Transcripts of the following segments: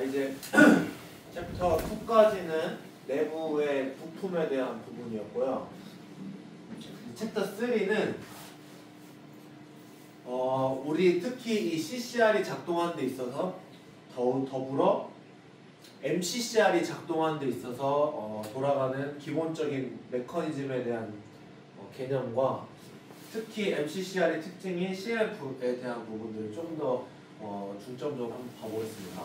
이제 챕터 2까지는 내부의 부품에 대한 부분이었고요. 챕터 3는 우리 특히 이 CCR이 작동하는 데 있어서 더불어 MCCR이 작동하는 데 있어서 돌아가는 기본적인 메커니즘에 대한 개념과 특히 MCCR의 특징인 CF에 대한 부분들을 좀 더 중점적으로 한번 봐보겠습니다.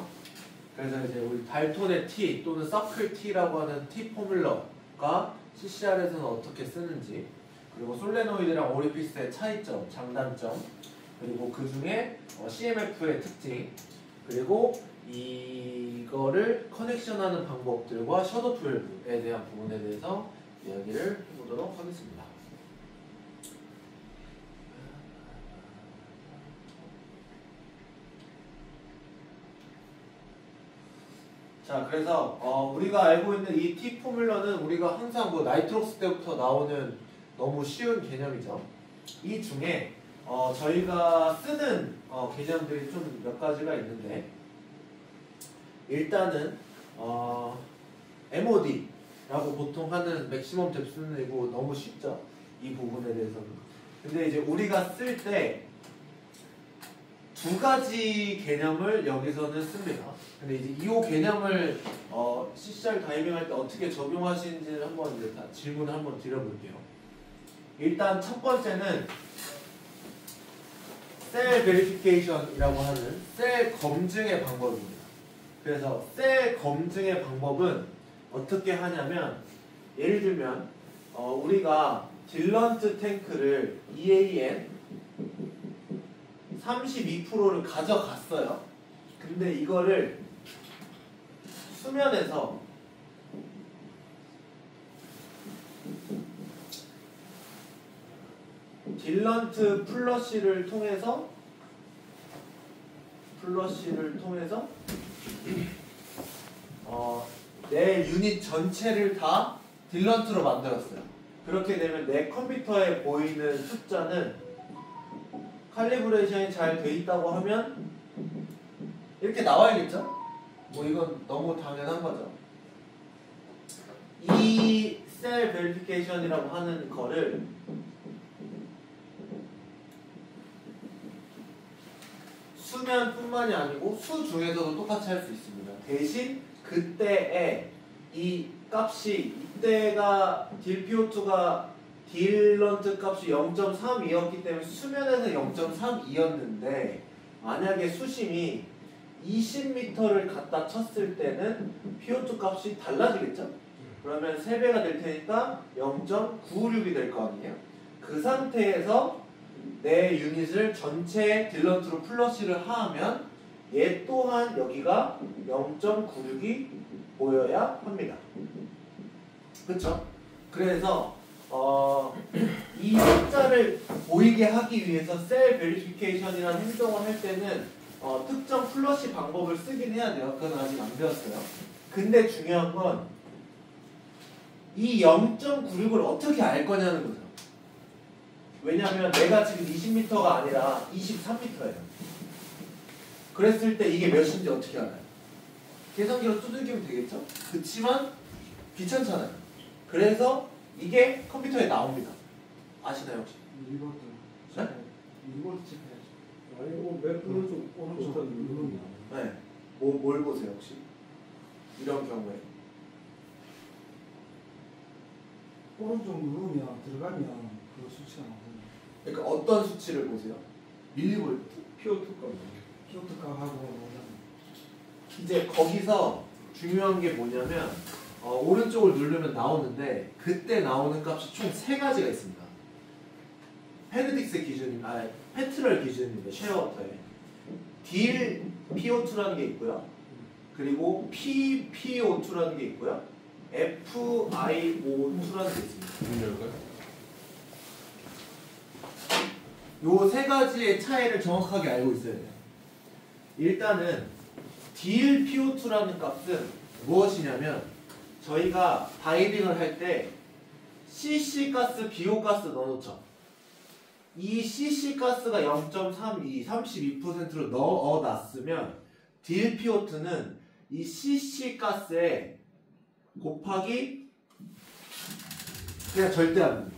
그래서 이제 우리 달톤의 T 또는 서클 T라고 하는 T 포뮬러가 CCR에서는 어떻게 쓰는지, 그리고 솔레노이드랑 오리피스의 차이점, 장단점, 그리고 그 중에 CMF의 특징, 그리고 이거를 커넥션하는 방법들과 셔도툴에 대한 부분에 대해서 이야기를 해보도록 하겠습니다. 자, 그래서 우리가 알고 있는 이 T 포뮬러는 우리가 항상 뭐 나이트록스 때부터 나오는 너무 쉬운 개념이죠. 이 중에 저희가 쓰는 개념들이 좀 몇 가지가 있는데, 일단은 MOD라고 보통 하는 맥시멈 뎁스는 이거 너무 쉽죠, 이 부분에 대해서는. 근데 이제 우리가 쓸 때 두 가지 개념을 여기서는 씁니다. 근데 이제 이 개념을 CCR 다이빙할 때 어떻게 적용하시는지를 한번 이제 다 질문을 한번 드려볼게요. 일단 첫 번째는 셀 베리피케이션이라고 하는 셀 검증의 방법입니다. 그래서 셀 검증의 방법은 어떻게 하냐면, 예를 들면 우리가 딜런트 탱크를 EAN 32%를 가져갔어요. 근데 이거를 수면에서 딜런트 플러시를 통해서 내 유닛 전체를 다 딜런트로 만들었어요. 그렇게 되면 내 컴퓨터에 보이는 숫자는 칼리브레이션이 잘 돼 있다고 하면 이렇게 나와야겠죠? 뭐 이건 너무 당연한 거죠. 이 셀 베리피케이션이라고 하는 거를 수면뿐만이 아니고 수 중에서도 똑같이 할 수 있습니다. 대신 그때의 이 값이, 이때가 딜PO2가 딜런트 값이 0.32였기 때문에 수면에서 0.32였는데, 만약에 수심이 20m를 갖다 쳤을 때는 PO2 값이 달라지겠죠? 그러면 3배가 될 테니까 0.96이 될 거 아니에요? 그 상태에서 내 유닛을 전체 딜런트로 플러시를 하면 얘 또한 여기가 0.96이 보여야 합니다. 그쵸? 그래서 이 숫자를 보이게 하기 위해서 셀 베리피케이션이라는 행동을 할 때는 특정 플러시 방법을 쓰긴 해야 돼요. 그건 아직 안 배웠어요. 근데 중요한 건 이 0.96을 어떻게 알 거냐는 거죠. 왜냐하면 내가 지금 20m가 아니라 23m예요. 그랬을 때 이게 몇인지 어떻게 알아요? 계산기로 두들기면 되겠죠? 그치만 귀찮잖아요. 그래서 이게 컴퓨터에 나옵니다. 아시나요 혹시? 이것도 네? 이걸 체크해야죠. 아니 뭐 오른쪽 누르면 네. 뭘 보세요 혹시? 이런 경우에 오른쪽 누르면 들어가면 그 수치가 나오거든요. 그러니까 어떤 수치를 보세요? 밀리볼트? PO2 값. PO2 값하고 나오잖아요. 이제 거기서 중요한 게 뭐냐면 오른쪽을 누르면 나오는데, 그때 나오는 값이 총 3가지가 있습니다. 페르딕스 기준입니다. 페트럴 기준입니다. 쉐어워터에 딜 PO2라는 게 있고요. 그리고 PPO2라는 게 있고요. FiO2라는 게 있습니다. 요 3가지의 차이를 정확하게 알고 있어야 돼요. 일단은 딜 PO2라는 값은 무엇이냐면, 저희가 다이빙을 할 때 CC 가스, BO 가스 넣어놓죠. 이 CC 가스가 0.32, 32%로 넣어놨으면 딜PO2는 이 CC 가스에 곱하기 그냥 절대합니다.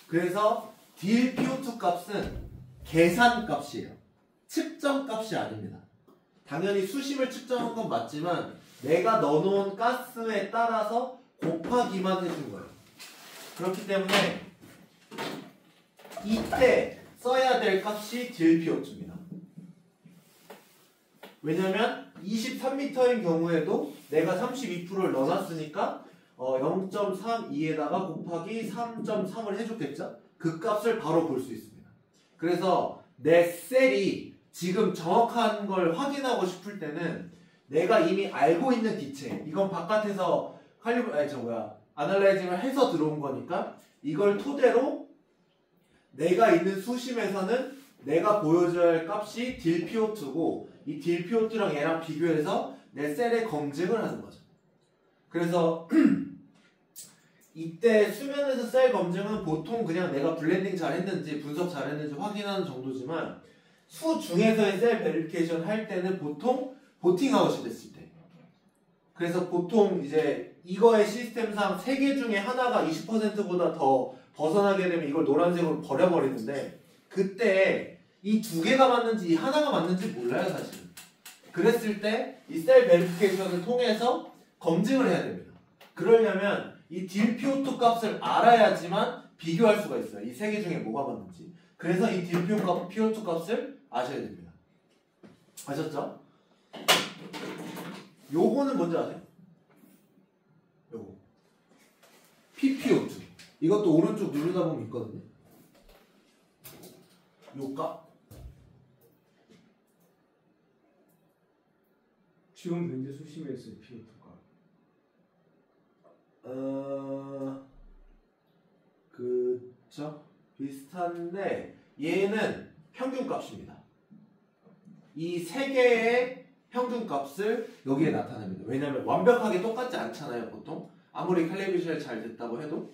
그래서 딜PO2 값은 계산 값이에요. 측정 값이 아닙니다. 당연히 수심을 측정한 건 맞지만 내가 넣어놓은 가스에 따라서 곱하기만 해준 거예요. 그렇기 때문에 이때 써야 될 값이 딜PO2입니다. 왜냐면 23m인 경우에도 내가 32%를 넣어놨으니까 0.32에다가 곱하기 3.3을 해줬겠죠? 그 값을 바로 볼 수 있습니다. 그래서 내 셀이 지금 정확한 걸 확인하고 싶을 때는 내가 이미 알고 있는 기체, 이건 바깥에서 아날라이징을 해서 들어온 거니까 이걸 토대로 내가 있는 수심에서는 내가 보여줘야 할 값이 딜PO2고 이 딜PO2랑 얘랑 비교해서 내 셀의 검증을 하는 거죠. 그래서 이때 수면에서 셀 검증은 보통 그냥 내가 블렌딩 잘했는지 분석 잘했는지 확인하는 정도지만 수 중에서의 셀 베리피케이션 할 때는 보통 보팅아웃이 됐을 때, 그래서 보통 이제 이거의 시스템상 3개 중에 하나가 20%보다 더 벗어나게 되면 이걸 노란색으로 버려버리는데 그때 이 2개가 맞는지 이 하나가 맞는지 몰라요 사실은. 그랬을 때 이 셀 베리피케이션을 통해서 검증을 해야 됩니다. 그러려면 이 딜PO2 값을 알아야지만 비교할 수가 있어요. 이 3개 중에 뭐가 맞는지. 그래서 이 딜PO2 값을 아셔야 됩니다. 아셨죠? 요거는 뭔지 아세요? 요거 PPO2. 이것도 오른쪽 누르다 보면 있거든요. 요 값. 지금 현재 수심에서의 PO2가 그쵸? 비슷한데 얘는 평균값입니다. 이 3개의 평균값을 여기에 나타냅니다. 왜냐하면 완벽하게 똑같지 않잖아요 보통. 아무리 칼리브레이션이 잘 됐다고 해도.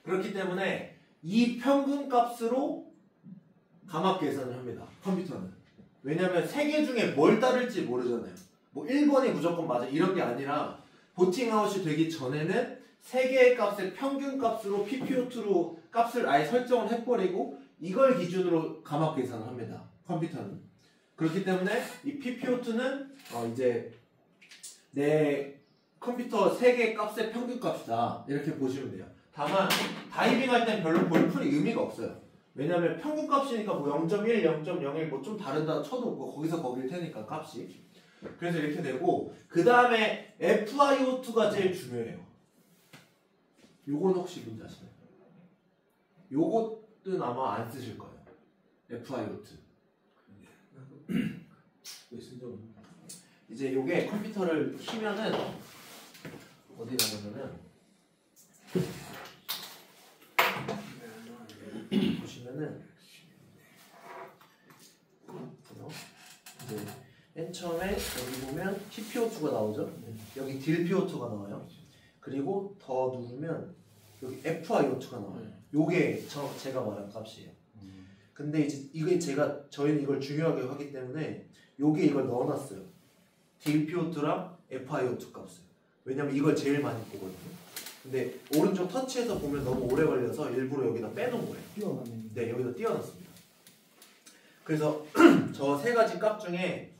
그렇기 때문에 이 평균값으로 감압 계산을 합니다. 컴퓨터는. 왜냐하면 3개 중에 뭘 따를지 모르잖아요. 뭐 1번이 무조건 맞아 이런 게 아니라 보팅아웃이 되기 전에는 3개의 값의 평균값으로 PPO2로 값을 아예 설정을 해버리고 이걸 기준으로 감압 계산을 합니다. 컴퓨터는. 그렇기 때문에 이 PPO2는 이제 내 컴퓨터 3개의 값의 평균값이다 이렇게 보시면 돼요. 다만 다이빙 할 땐 별로 볼풀이 의미가 없어요. 왜냐면 평균값이니까 뭐 0.1, 0.01 뭐 좀 다르다 쳐도 뭐 거기서 거길 테니까 값이. 그래서 이렇게 되고 그 다음에 FiO2가 제일 중요해요. 요건 혹시 뭔지 아시나요? 요것은 아마 안 쓰실 거예요. FiO2. 왜 쓴다고? 이제 요게 컴퓨터를 키면은 어디 나가면은 보시면은 이제 맨 처음에 여기 보면 PPO2가 나오죠. 여기 딜PO2가 나와요. 그리고 더 누르면 여기 FiO2가 나와요. 요게 제가 말한 값이에요. 근데 이제 이게 저희는 이걸 중요하게 하기 때문에 요게 이걸 넣어놨어요. 딜PO2랑 FiO2 값을. 왜냐면 이걸 제일 많이 보거든요. 근데 오른쪽 터치해서 보면 너무 오래 걸려서 일부러 여기다 빼놓은 거예요. 띄워놨네. 네, 여기다 띄워놨습니다. 그래서 저 3가지 값 중에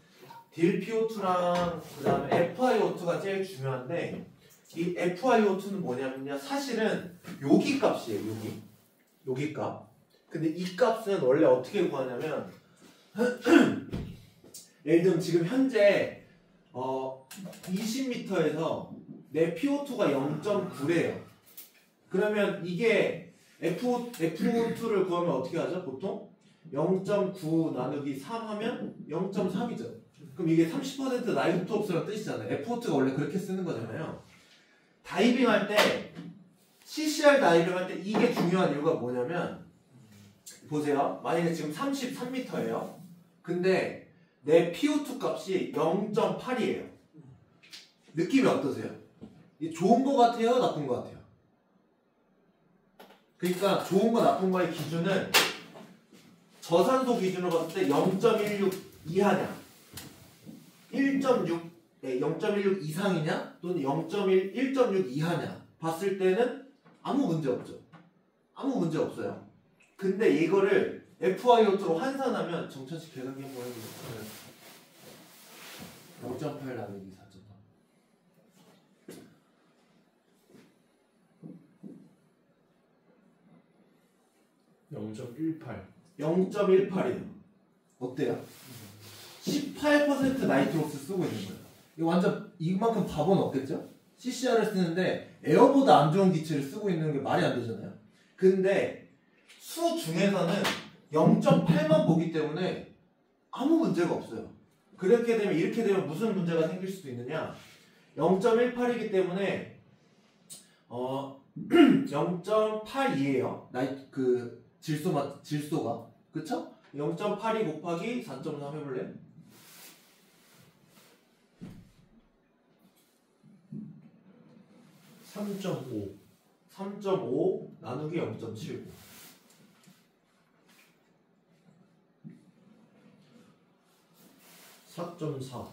딜PO2랑 그 다음에 FiO2가 제일 중요한데 이 FiO2는 뭐냐면요, 사실은 여기 값이에요. 여기 값. 근데 이 값은 원래 어떻게 구하냐면 예를 들면 지금 현재 20m에서 내 PO2가 0.9래요. 그러면 이게 FO2를 구하면 어떻게 하죠? 보통 0.9 나누기 3 하면 0.3이죠. 그럼 이게 30% 나이트 옵스라는 뜻이잖아요. FO2가 원래 그렇게 쓰는 거잖아요. 다이빙 할 때, CCR 다이빙 할 때 이게 중요한 이유가 뭐냐면, 보세요. 만약에 지금 33m예요. 근데 내 PO2 값이 0.8이에요. 느낌이 어떠세요? 이게 좋은 거 같아요? 나쁜 거 같아요? 그러니까 좋은 거 나쁜 거의 기준은 저산소 기준으로 봤을 때 0.16 이하냐, 1.6 0.16 이상이냐 또는 1.6 이하냐 봤을 때는 아무 문제 없죠. 아무 문제 없어요. 근데 이거를 FIOT로 환산하면 정천식 계산기 한번 해보세요. 0.8 나누기 0.18. 0.18이에요. 어때요? 18% 나이트록스 쓰고 있는 거예요. 이거 완전 이만큼 바보는 없겠죠? CCR을 쓰는데 에어보다 안 좋은 기체를 쓰고 있는 게 말이 안 되잖아요. 근데 수 중에서는 0.8만 보기 때문에 아무 문제가 없어요. 그렇게 되면 이렇게 되면 무슨 문제가 생길 수도 있느냐? 0.18이기 때문에 0.82예요. 질소가 그쵸? 0.82 곱하기 4.3 해볼래? 3.5 나누기 0.79 4.4.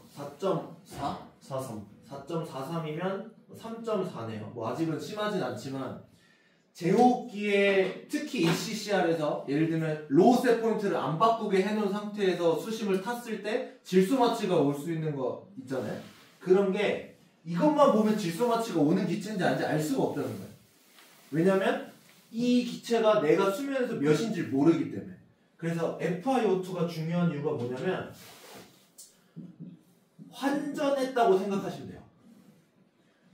4.43이면 3.4네요. 뭐 아직은 심하진 않지만 제호기에 특히 ECCR에서 예를 들면 로우 셋 포인트를 안 바꾸게 해놓은 상태에서 수심을 탔을 때 질소 마취가 올 수 있는 거 있잖아요. 그런 게 이것만 보면 질소 마취가 오는 기체인지 아닌지 알 수가 없다는 거예요. 왜냐면 이 기체가 내가 수면에서 몇인지 모르기 때문에. 그래서 FiO2가 중요한 이유가 뭐냐면 환전했다고 생각하시면 돼요.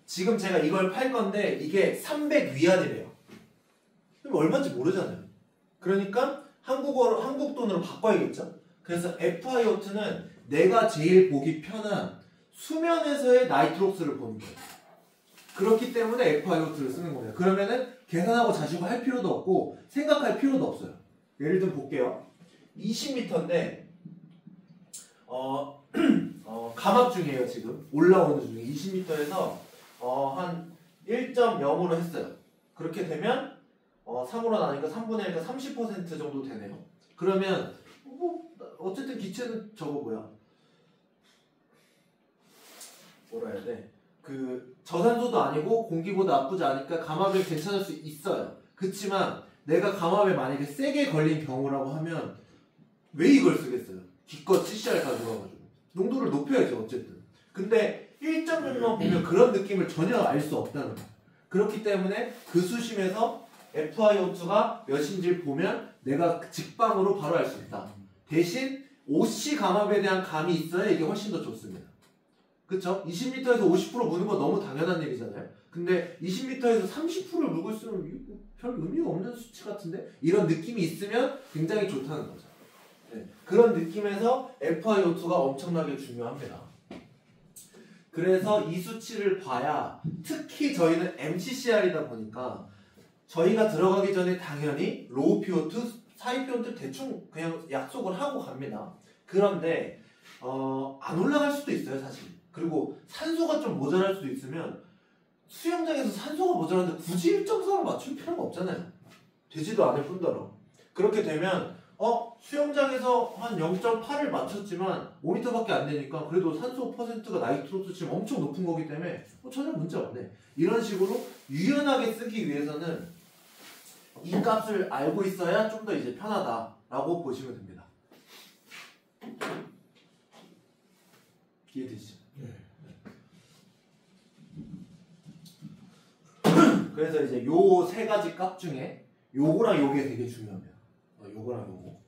지금 제가 이걸 팔 건데 이게 300 위안이래요. 그럼 얼마인지 모르잖아요. 그러니까 한국 돈으로 바꿔야겠죠. 그래서 FiO2는 내가 제일 보기 편한 수면에서의 나이트록스를 보는 거예요. 그렇기 때문에 FiO2를 쓰는 겁니다. 그러면은 계산하고 자시고 할 필요도 없고 생각할 필요도 없어요. 예를 들어 볼게요. 20m인데 감압 중이에요. 지금 올라오는 중에 20m에서 한 1.0으로 했어요. 그렇게 되면 3으로 나니까 3분의 1가 30% 정도 되네요. 그러면 어쨌든 기체는 저거 뭐라 해야 돼? 저산소도 아니고 공기보다 나쁘지 않으니까 감압이 괜찮을 수 있어요. 그치만 내가 감압에 만약에 세게 걸린 경우라고 하면 왜 이걸 쓰겠어요? 기껏 CCR 가져와가지고 농도를 높여야죠. 어쨌든. 근데 1.6만 보면 그런 느낌을 전혀 알 수 없다는 거예요. 그렇기 때문에 그 수심에서 FiO2가 몇인지를 보면 내가 직방으로 바로 알 수 있다. 대신 OC 감압에 대한 감이 있어야 이게 훨씬 더 좋습니다. 그쵸? 20m에서 50% 무는 건 너무 당연한 얘기잖아요. 근데 20m에서 30%를 무고 있으면 별 의미가 없는 수치 같은데? 이런 느낌이 있으면 굉장히 좋다는 거죠. 네. 그런 느낌에서 FiO2가 엄청나게 중요합니다. 그래서 이 수치를 봐야 특히 저희는 MCCR이다 보니까 저희가 들어가기 전에 당연히 로우 PO2, 하이 PO2 대충 그냥 약속을 하고 갑니다. 그런데 안 올라갈 수도 있어요, 사실. 그리고 산소가 좀 모자랄 수도 있으면 수영장에서 산소가 모자란데 굳이 1.4를 맞출 필요가 없잖아요. 되지도 않을 뿐더러. 그렇게 되면 수영장에서 한 0.8을 맞췄지만 5m밖에 안 되니까 그래도 산소 퍼센트가 나이트로스 지금 엄청 높은 거기 때문에 전혀 문제 없네. 이런 식으로 유연하게 쓰기 위해서는 이 값을 알고 있어야 좀 더 이제 편하다라고 보시면 됩니다. 이해되시죠? 네. 그래서 이제 요 세 가지 값 중에 요거랑 요게 되게 중요합니다. 요거랑 요거.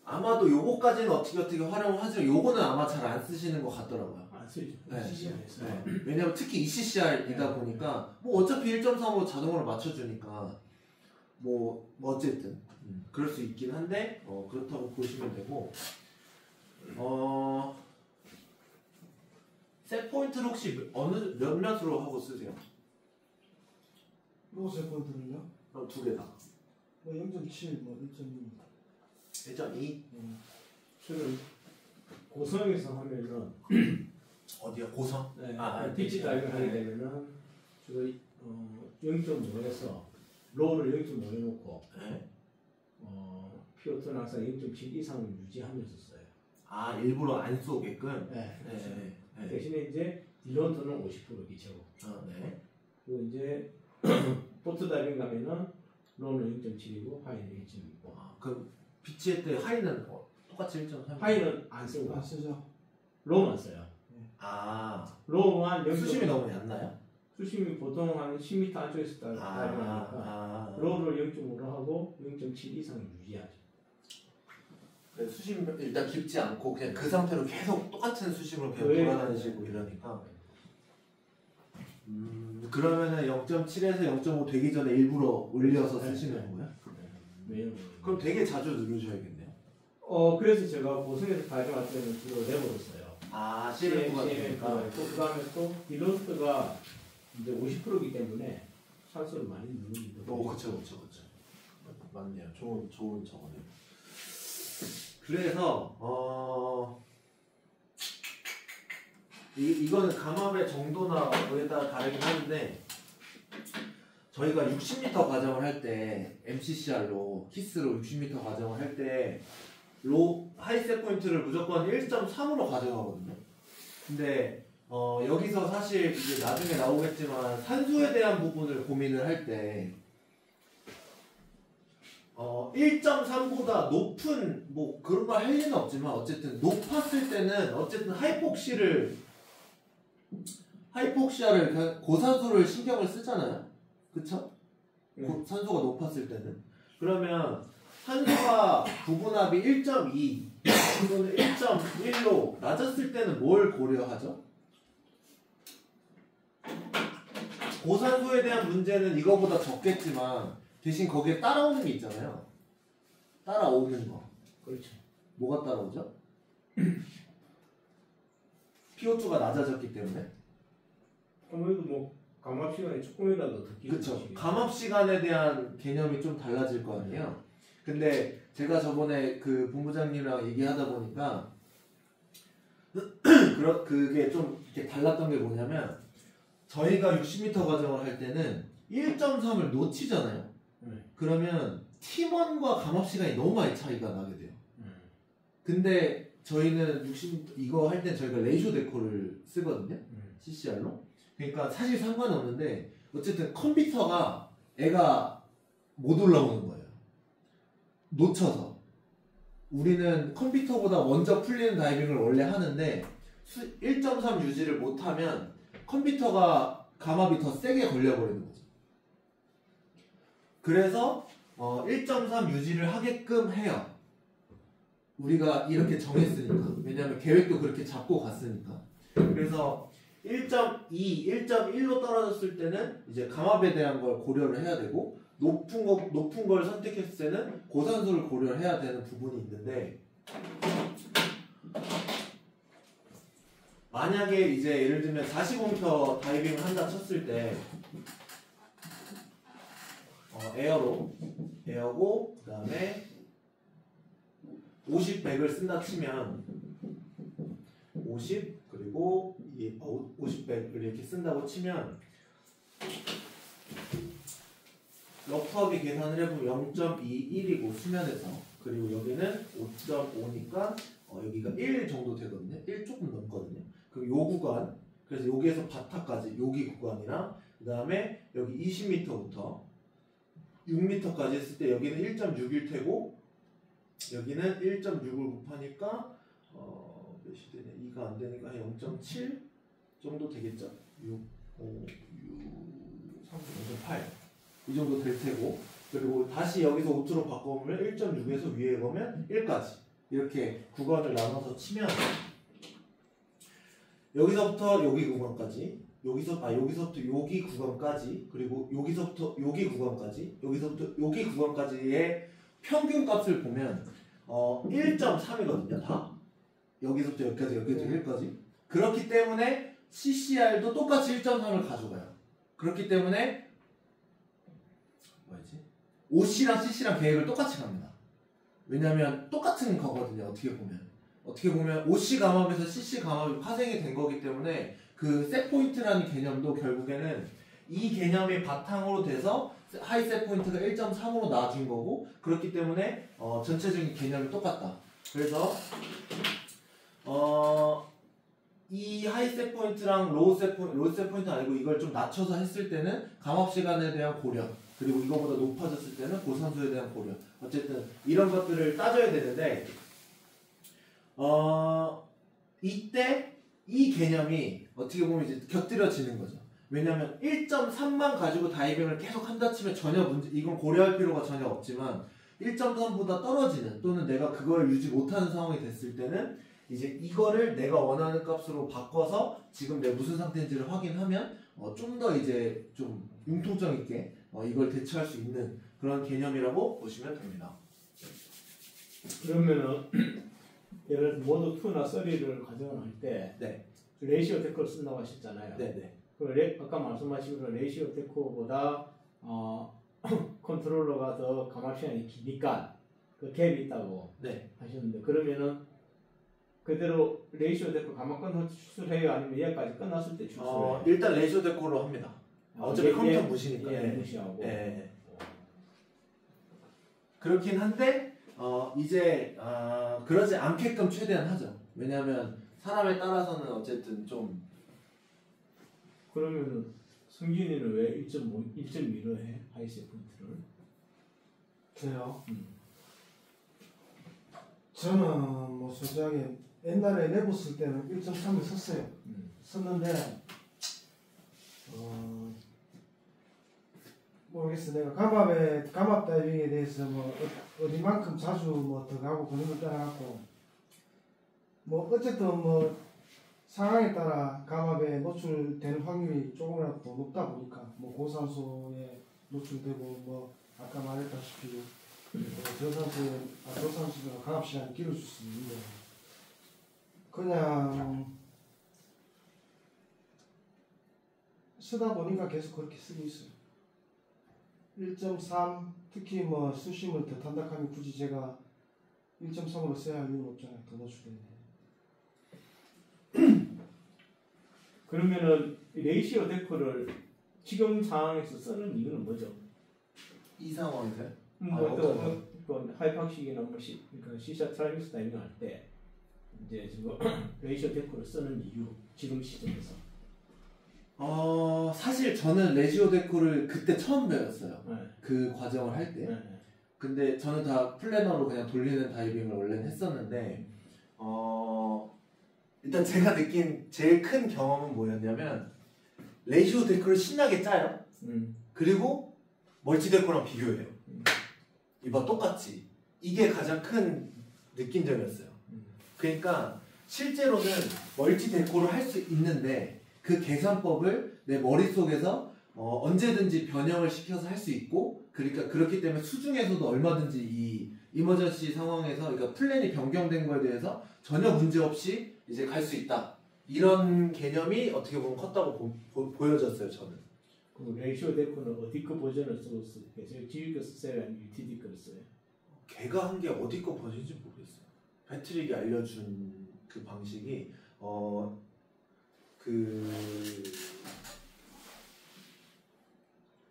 아마도 요거까지는 어떻게 활용을 하지만 요거는 아마 잘 안 쓰시는 것 같더라고요. 안 쓰이죠. 네. CCR에서. 네. 왜냐면 특히 ECCR이다 보니까 뭐 어차피 1.35 자동으로 맞춰주니까 뭐 어쨌든 그럴 수 있긴 한데 그렇다고 보시면 되고 셋 포인트를 혹시 몇몇으로 하고 쓰세요? 로세 포인트를요? 그럼 두 개 다. 뭐 0.7, 뭐 1.6. 1.2? 저는 고성에서 하면은 어디야? 고성? 네, 네. 피치 다이빙 하게 되면은 주로 0.5에서 로우를 0.5 해놓고 네. PO2는 항상 0.7 이상을 유지하면서 써요. 아 일부러 안 쏘게끔. 네. 네. 네. 대신에 이제 딜런트는 50% 기체고. 네. 그리고 이제 포트 다이빙 가면은 로는 0.7이고 하이는 1.6고. 아, 그럼 비치할 때 하이는 똑같이 1.3. 하이는 안 쓰고 안 쓰죠. 로만 써요. 아 로만 수심이 너무 얕나요? 수심이 보통 한 10m 안쪽에서 다이빙하니까 로를 0.5로 하고 0.7 이상 유지하죠. 수심 일단 깊지 않고 그냥 그 상태로 계속 똑같은 수심으로 계속 네. 돌아다니시고 이러니까. 그러면은 0.7에서 0.5 되기 전에 일부러 올려서 네. 쓰시는 거예요? 왜냐면 그럼 되게 자주 누르셔야겠네요. 그래서 제가 보성에서 다이빙할 때는 주로 레버를 써요. 아 CMF가 되니까. 그 다음에 또 딜런트가 이제 50%이기 때문에 산소를 많이 누르는 그쵸. 맞네요. 좋은 저거네요. 그래서 이거는 감압의 정도나 뭐에 따라 다르긴 하는데 저희가 60m 과정을 할 때 MCCR로 키스로 60m 과정을 할 때 하이셋 포인트를 무조건 1.3으로 가져가거든요. 근데 여기서 사실 이제 나중에 나오겠지만 산소에 대한 부분을 고민을 할 때 1.3보다 높은 뭐 그런 걸 할 리는 없지만 어쨌든 높았을 때는 어쨌든 하이폭시아를 고산소를 신경을 쓰잖아요. 그쵸? 산소가 높았을 때는 그러면 산소가 부분압이 1.2 또는 1.1로 낮았을 때는 뭘 고려하죠? 고산소에 대한 문제는 이거보다 적겠지만 대신 거기에 따라오는 게 있잖아요. 따라오는 거. 그렇죠. 뭐가 따라오죠? PO2가 낮아졌기 때문에. 아무래도 뭐 감압 시간이 조금이라도 더 길어지죠. 그렇죠. 감압 시간에 대한 개념이 좀 달라질 거 아니에요. 근데 제가 저번에 그 본부장님이랑 얘기하다 보니까 그게 좀 이렇게 달랐던 게 뭐냐면 저희가 60m 과정을 할 때는 1.3을 놓치잖아요. 그러면 T1과 감압 시간이 너무 많이 차이가 나게 돼요. 근데 저희는 60m 이거 할 때 저희가 레이쇼 데코를 쓰거든요. CCR로. 그러니까 사실 상관없는데 어쨌든 컴퓨터가 애가 못 올라오는 거예요. 놓쳐서. 우리는 컴퓨터보다 먼저 풀리는 다이빙을 원래 하는데 1.3 유지를 못하면 컴퓨터가 감압이 더 세게 걸려버리는 거죠. 그래서 1.3 유지를 하게끔 해요. 우리가 이렇게 정했으니까. 왜냐하면 계획도 그렇게 잡고 갔으니까. 그래서 1.2, 1.1로 떨어졌을 때는 이제 감압에 대한 걸 고려를 해야 되고 높은 걸 선택했을 때는 고산소를 고려를 해야 되는 부분이 있는데 만약에 이제 예를 들면 45m 다이빙을 한다 쳤을 때 에어고 그 다음에 50, 100을 쓴다 치면 50 그리고 50, 100을 이렇게 쓴다고 치면 러프하게 계산을 해보면 0.21이고 수면에서 그리고 여기는 5.5니까 여기가 1 정도 되거든요. 1 조금 넘거든요. 그럼 요 구간 그래서 여기에서 바타까지 여기 구간이랑 그 다음에 여기 20m부터 6m까지 했을 때 여기는 1.6일 테고 여기는 1.6을 곱하니까 몇이 되냐 2가 안 되니까 한 0.7 정도 되겠죠? 6, 5, 6, 3, 0.8 이 정도 될 테고 그리고 다시 여기서 5초로 바꿔보면 1.6에서 위에 보면 1까지 이렇게 구간을 나눠서 치면 여기서부터 여기 구간까지 여기서부터 여기 구간까지 그리고 여기서부터 여기 구간까지 여기서부터 여기 구간까지의 평균 값을 보면 1.3이거든요 다 여기서부터 여기까지 여기까지 1까지 그렇기 때문에 CCR도 똑같이 1.3을 가져가요. 그렇기 때문에 뭐였지? OC랑 CC랑 계획을 똑같이 갑니다. 왜냐하면 똑같은 거거든요. 어떻게 보면 OC 감압에서 CC 감압이 파생이 된 거기 때문에 그 셋 포인트라는 개념도 결국에는 이 개념이 바탕으로 돼서 하이 셋 포인트가 1.3으로 나와준 거고 그렇기 때문에 전체적인 개념이 똑같다. 그래서 이 하이 셋 포인트랑 로우 셋 포인트 아니고 이걸 좀 낮춰서 했을 때는 감압 시간에 대한 고려, 그리고 이거보다 높아졌을 때는 고산소에 대한 고려, 어쨌든 이런 것들을 따져야 되는데 이때 이 개념이 어떻게 보면 이제 곁들여지는 거죠. 왜냐하면 1.3만 가지고 다이빙을 계속 한다 치면 전혀 이건 고려할 필요가 전혀 없지만 1.3보다 떨어지는 또는 내가 그걸 유지 못하는 상황이 됐을 때는 이제 이거를 내가 원하는 값으로 바꿔서 지금 내가 무슨 상태인지를 확인하면 좀 더 이제 좀 융통성 있게 이걸 대처할 수 있는 그런 개념이라고 보시면 됩니다. 그러면은 예를 들어 모드 2나 3를 가정을 할 때 네. 레이시오 데코를 쓴다고 하셨잖아요. 네네. 아까 말씀하신 대로 레이시오 데코보다 컨트롤러가 더 감압 시간이 기니까 그 갭이 있다고 네. 하셨는데 그러면은 그대로 레이시오 데코 감압권 추출해요? 아니면 얘까지 끝났을 때 추출해요? 일단 레이시오 데코로 합니다. 어차피 컴퓨터 무시니까. 예, 무시하고. 네. 그렇긴 한데 이제 그러지 않게끔 최대한 하죠. 왜냐하면 사람에 따라서는 어쨌든 좀 그러면은 성진이는 왜 1.2로 해? 하이세 포인트를? 저요? 저는 뭐 솔직하게 옛날에 내부 쓸 때는 1.3을 썼어요. 썼는데 모르겠어. 내가 감압 다이빙에 대해서 뭐 어디만큼 자주 뭐 더 가고 그런 걸 따라갖고 뭐 어쨌든 뭐 상황에 따라 감압에 노출되는 확률이 조금이라도 더 높다 보니까 뭐 고산소에 노출되고 뭐 아까 말했다시피 저산소가 감압 시간이 길어질 수 있는데 그냥 쓰다 보니까 계속 그렇게 쓰고 있어요. 1.3 특히 뭐 수심을 더 탄다 하면 굳이 제가 1.3으로 써야 할 이유는 없잖아요. 더 노출되는데. 그러면은 레이시오 데코를 지금 상황에서 쓰는 이유는 뭐죠? 이 상황에서요? 또 하이팍식이나 뭐 그러니까 C샵 트라이믹스 다이빙 할 때 이제 지금 레이시오 데코를 쓰는 이유 지금 시점에서. 사실 저는 레이시오 데코를 그때 처음 배웠어요. 네. 그 과정을 할 때. 네. 근데 저는 다 플래너로 그냥 돌리는 다이빙을 원래는 했었는데 일단 제가 느낀 제일 큰 경험은 뭐였냐면 레이시오 데코를 신나게 짜요. 그리고 멀티 데코랑 비교해요. 이봐 똑같지. 이게 가장 큰 느낀 점이었어요. 그러니까 실제로는 멀티 데코를 할 수 있는데 그 계산법을 내 머릿속에서 언제든지 변형을 시켜서 할 수 있고 그러니까 그렇기 때문에 수중에서도 얼마든지 이 이머전시 상황에서 그러니까 플랜이 변경된 거에 대해서 전혀 문제 없이 이제 갈 수 있다. 이런 개념이 어떻게 보면 컸다고 보여졌어요, 저는. 그 레이시오 데코는 어디 거 버전을 쓰고 계세요? GE 거 쓰세요? 아니면 UTD 거를 써요? 걔가 한 게 어디 거 버전인지 모르겠어요. 패트릭이 알려준 그 방식이 그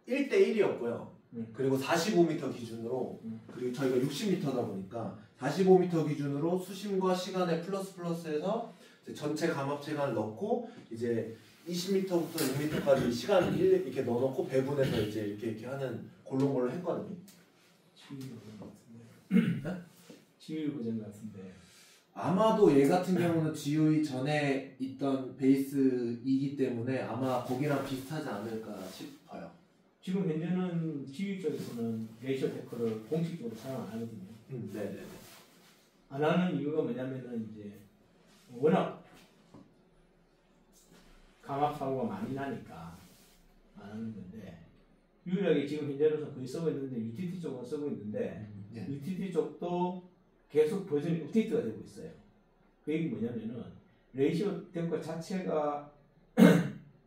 1대1이었고요. 그리고 45m 기준으로 그리고 저희가 60m다 보니까 45m 기준으로 수심과 시간에 플러스해서 전체 감압체간을 넣고 이제 20m부터 6m까지 시간 이렇게 넣어놓고 배분해서 이제 이렇게 하는 그런 걸로 했거든요. GE 버전 같은데. GE 버전 같은데. 아마도 얘 같은 경우는 GUE 전에 있던 베이스이기 때문에 아마 거기랑 비슷하지 않을까 싶어요. 지금 현재는 GUE 쪽에서는 레이시오 데코를 공식적으로 사용 안 하거든요. 네네네. 안 하는 이유가 뭐냐면은 이제 워낙 감압 사고가 많이 나니까 안 하는 건데 유일하게 지금 현재로서 거의 쓰고 있는데 UTT 쪽은 쓰고 있는데 UTT 쪽도 계속 버전이 업데이트가 되고 있어요. 그 얘기 뭐냐면은 레이시오 데코 자체가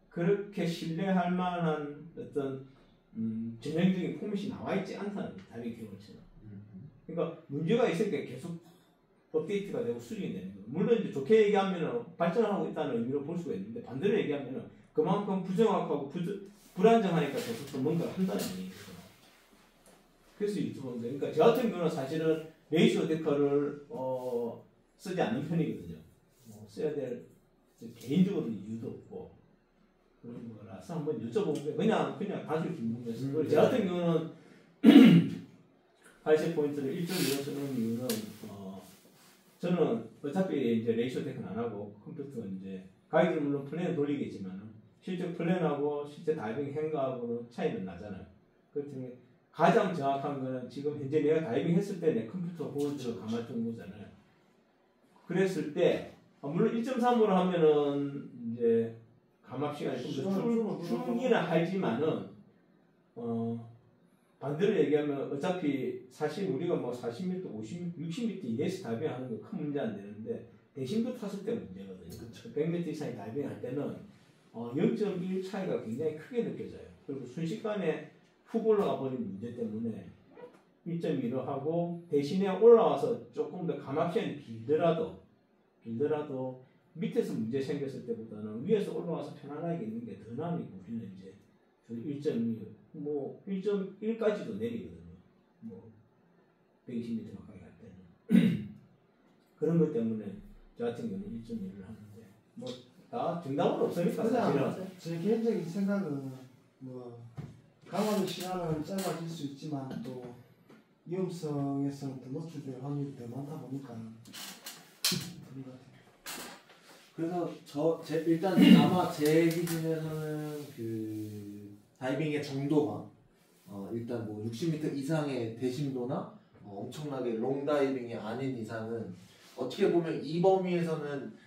그렇게 신뢰할 만한 어떤 전형적인 포맷이 나와 있지 않다는 다른 경우처럼. 그러니까 문제가 있을 때 계속 업데이트가 되고 수정이 되는 거예요. 물론 이제 좋게 얘기하면은 발전하고 있다는 의미로 볼 수가 있는데 반대로 얘기하면은 그만큼 부정확하고 불안정하니까 계속 또 뭔가를 한다는 얘기죠. 그래서 유튜브인데, 그러니까 저 같은 경우는 사실은 레이시오 데코를 쓰지 않는 편이거든요. 써야 될 개인적으로 이유도 없고 그런 거라서 한번 여쭤보면 그냥 다시 궁금해서 그리고 제 같은 경우는 80포인트를 1.25 쓰는 이유는 저는 어차피 이제 레이쇼 테크는 안 하고 컴퓨터 이제 가이드 물론 플랜을 돌리겠지만 실제 플랜하고 실제 다이빙 행가하고는 차이는 나잖아요. 그렇기 때문에 가장 정확한 거는 지금 현재 내가 다이빙 했을 때 내 컴퓨터 보여주고 감안 정보잖아요. 그랬을 때 물론 1.3으로 하면은 이제 감압 시간이 좀 더 줄기는 하지만은 반대로 얘기하면 어차피 사실 우리가 뭐 40m, 50m, 60m 이내에서 다이빙 하는 건 큰 문제 안 되는데 대신도 탔을 때 문제거든요. 그렇죠. 100m 이상의 다이빙 할 때는 0.1 차이가 굉장히 크게 느껴져요. 그리고 순식간에 훅 올라가 버린 문제 때문에 1.2로 하고 대신에 올라와서 조금 더 감압 시간이 길더라도 밑에서 문제 생겼을 때보다는 위에서 올라와서 편안하게 있는 게 더 나으니까 우리는 이제 1.2, 뭐 1.1까지도 내리거든요. 뭐 120m 가까이 갈 때는 그런 것 때문에 저 같은 경우는 1.1을 하는데 뭐 다 정답은 없으니까 사실은. 제 개인적인 생각은 뭐 감압의 시간은 짧아질 수 있지만 또 위험성에서는 더 노출될 확률이 더 많다 보니까 그런 것 같아요. 그래서 일단 아마 제 기준에서는 그 다이빙의 정도가 일단 뭐 60m 이상의 대심도나 엄청나게 롱 다이빙이 아닌 이상은 어떻게 보면 이 범위에서는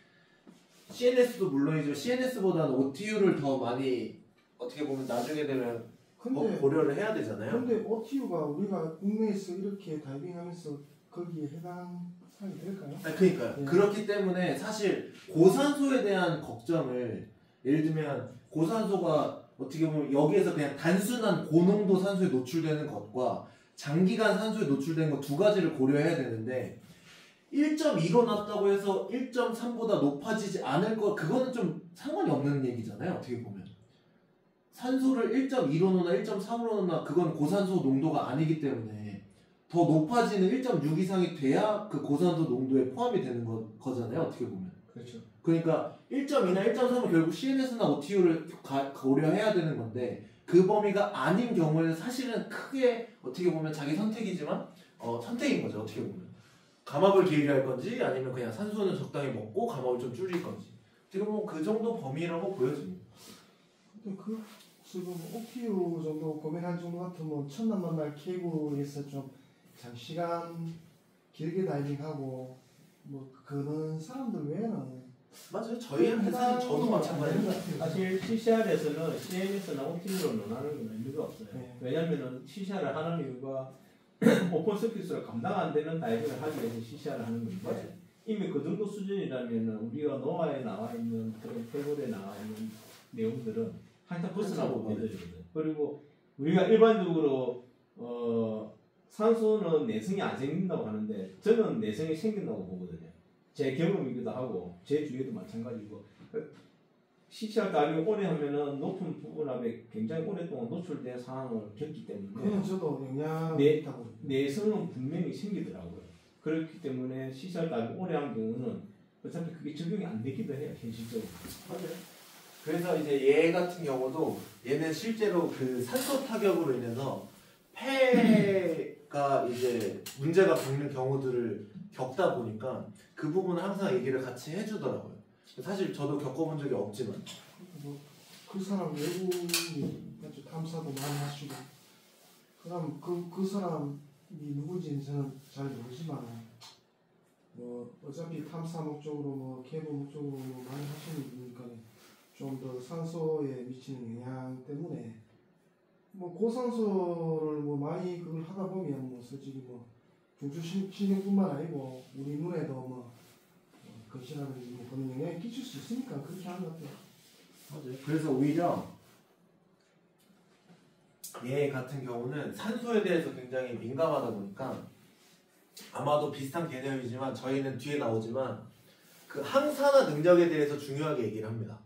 CNS도 물론이죠. CNS보다는 OTU를 더 많이 어떻게 보면 나중에 되면 고려를 해야 되잖아요. 근데 OTU가 우리가 국내에서 이렇게 다이빙하면서 거기에 해당 사항이 될까요? 그러니까요. 네. 그렇기 때문에 사실 고산소에 대한 걱정을 예를 들면 고산소가 어떻게 보면 여기에서 그냥 단순한 고농도 산소에 노출되는 것과 장기간 산소에 노출되는 것 두 가지를 고려해야 되는데 1.2로 났다고 해서 1.3보다 높아지지 않을 것 그거는 좀 상관이 없는 얘기잖아요. 어떻게 보면 산소를 1.2로 넣나 1.3으로 넣나 그건 고산소 농도가 아니기 때문에 더 높아지는 1.6 이상이 돼야 그 고산소 농도에 포함이 되는 거잖아요. 어떻게 보면. 그렇죠. 그러니까 1.2나 1.3은 결국 CNS나 OTU를 고려해야 되는 건데 그 범위가 아닌 경우에는 사실은 크게 어떻게 보면 자기 선택이지만 선택인 거죠. 어떻게 보면. 감압을 길게 할 건지 아니면 그냥 산소는 적당히 먹고 감압을 좀 줄일 건지 지금 뭐 그 정도 범위라고 보여집니다. 근데 지금 OTU 정도 고민할 정도 같으면 첫날 만날 케이블에서 좀 장시간 길게 다이빙하고 뭐 그런 사람들 외에는 맞아요. 저희한테 사실 저도 마찬가지입니다. 사실 CCR에서는 CNS나 OTU로 논하는 건 의미가 없어요. 네. 왜냐하면 CCR을 하는 이유가 오픈 서킷으로 감당 안 되는 다이빙을 하기 위해서 CCR을 하는 건데 맞아요. 이미 그 정도 수준이라면 우리가 노아에 나와 있는 그런 테이블에 나와 있는 내용들은 한참 벗어나고 보여드리거든. 그리고 우리가 일반적으로 산소는 내성이 안 생긴다고 하는데 저는 내성이 생긴다고 보거든요. 제 경험이기도 하고 제 주위에도 마찬가지고 CCR 다이빙 오래 하면은 높은 부분압에 굉장히 오랫동안 노출된 상황을 겪기 때문에 그건 저도 영향이 있다고 내성은 분명히 생기더라고요. 그렇기 때문에 CCR 다이빙 오래 한 경우는 어차피 그게 적용이 안 되기도 해요. 현실적으로. 맞아요. 그래서 이제 얘 같은 경우도 얘는 실제로 그 산소 타격으로 인해서 폐가 이제 문제가 겪는 경우들을 겪다 보니까 그 부분을 항상 얘기를 같이 해주더라고요. 사실 저도 겪어본 적이 없지만 그 사람 외국인이 탐사도 많이 하시고 그다음 그 사람이 누군지는 저는 잘 모르지만 뭐 어차피 탐사 목적으로 뭐 개보 목적으로 뭐 많이 하시는 분이니까 좀 더 산소에 미치는 영향 때문에 뭐 고산소를 뭐 많이 그걸 하다 보면 뭐 솔직히 뭐 중추신경뿐만 아니고 우리 눈에도 뭐 거시라는 뭐 그런 영향이 끼칠 수 있으니까 그렇게 하는 것 같아요. 맞아요. 그래서 오히려 얘 같은 경우는 산소에 대해서 굉장히 민감하다 보니까 아마도 비슷한 개념이지만 저희는 뒤에 나오지만 그 항산화 능력에 대해서 중요하게 얘기를 합니다.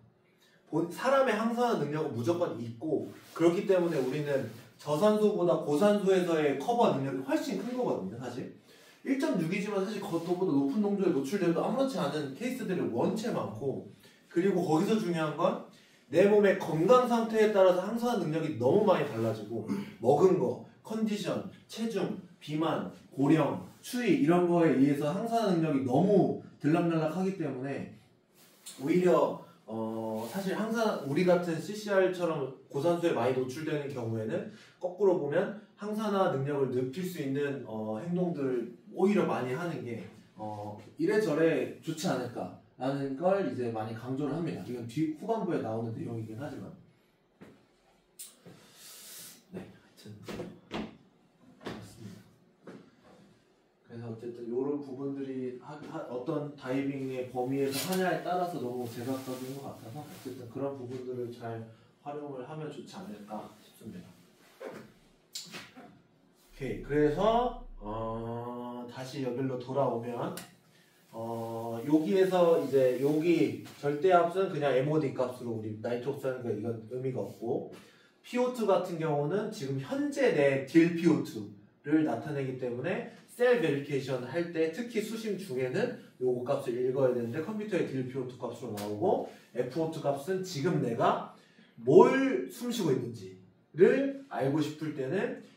사람의 항산화 능력은 무조건 있고 그렇기 때문에 우리는 저산소보다 고산소에서의 커버 능력이 훨씬 큰 거거든요. 사실 1.6이지만 사실 그것보다 높은 농도에 노출돼도 아무렇지 않은 케이스들이 원체 많고, 그리고 거기서 중요한 건 내 몸의 건강 상태에 따라서 항산 능력이 너무 많이 달라지고, 먹은 거, 컨디션, 체중, 비만, 고령, 추위 이런 거에 의해서 항산 능력이 너무 들락날락하기 때문에 오히려 사실 항상 우리 같은 CCR처럼 고산소에 많이 노출되는 경우에는 거꾸로 보면 항산화 능력을 높일 수 있는 행동들을 오히려 많이 하는 게 이래저래 좋지 않을까라는 걸 이제 많이 강조를 합니다. 이건 후반부에 나오는 내용이긴 하지만, 네, 하여튼 그렇습니다. 그래서 어쨌든 이런 부분들이 어떤 다이빙의 범위에서 하냐에 따라서 너무 제각각인 것 같아서 어쨌든 그런 부분들을 잘 활용을 하면 좋지 않을까 싶습니다. 오케이, 그래서 다시 여기로 돌아오면 여기에서 이제 여기 절대압은 그냥 MOD 값으로 우리 나이트록스는 이건 의미가 없고, PO2 같은 경우는 지금 현재 내 딜 PO2를 나타내기 때문에 셀 베리피케이션 할 때 특히 수심 중에는 요거 값을 읽어야 되는데 컴퓨터에 딜 PO2 값으로 나오고, FO2 값은 지금 내가 뭘 숨쉬고 있는지를 알고 싶을 때는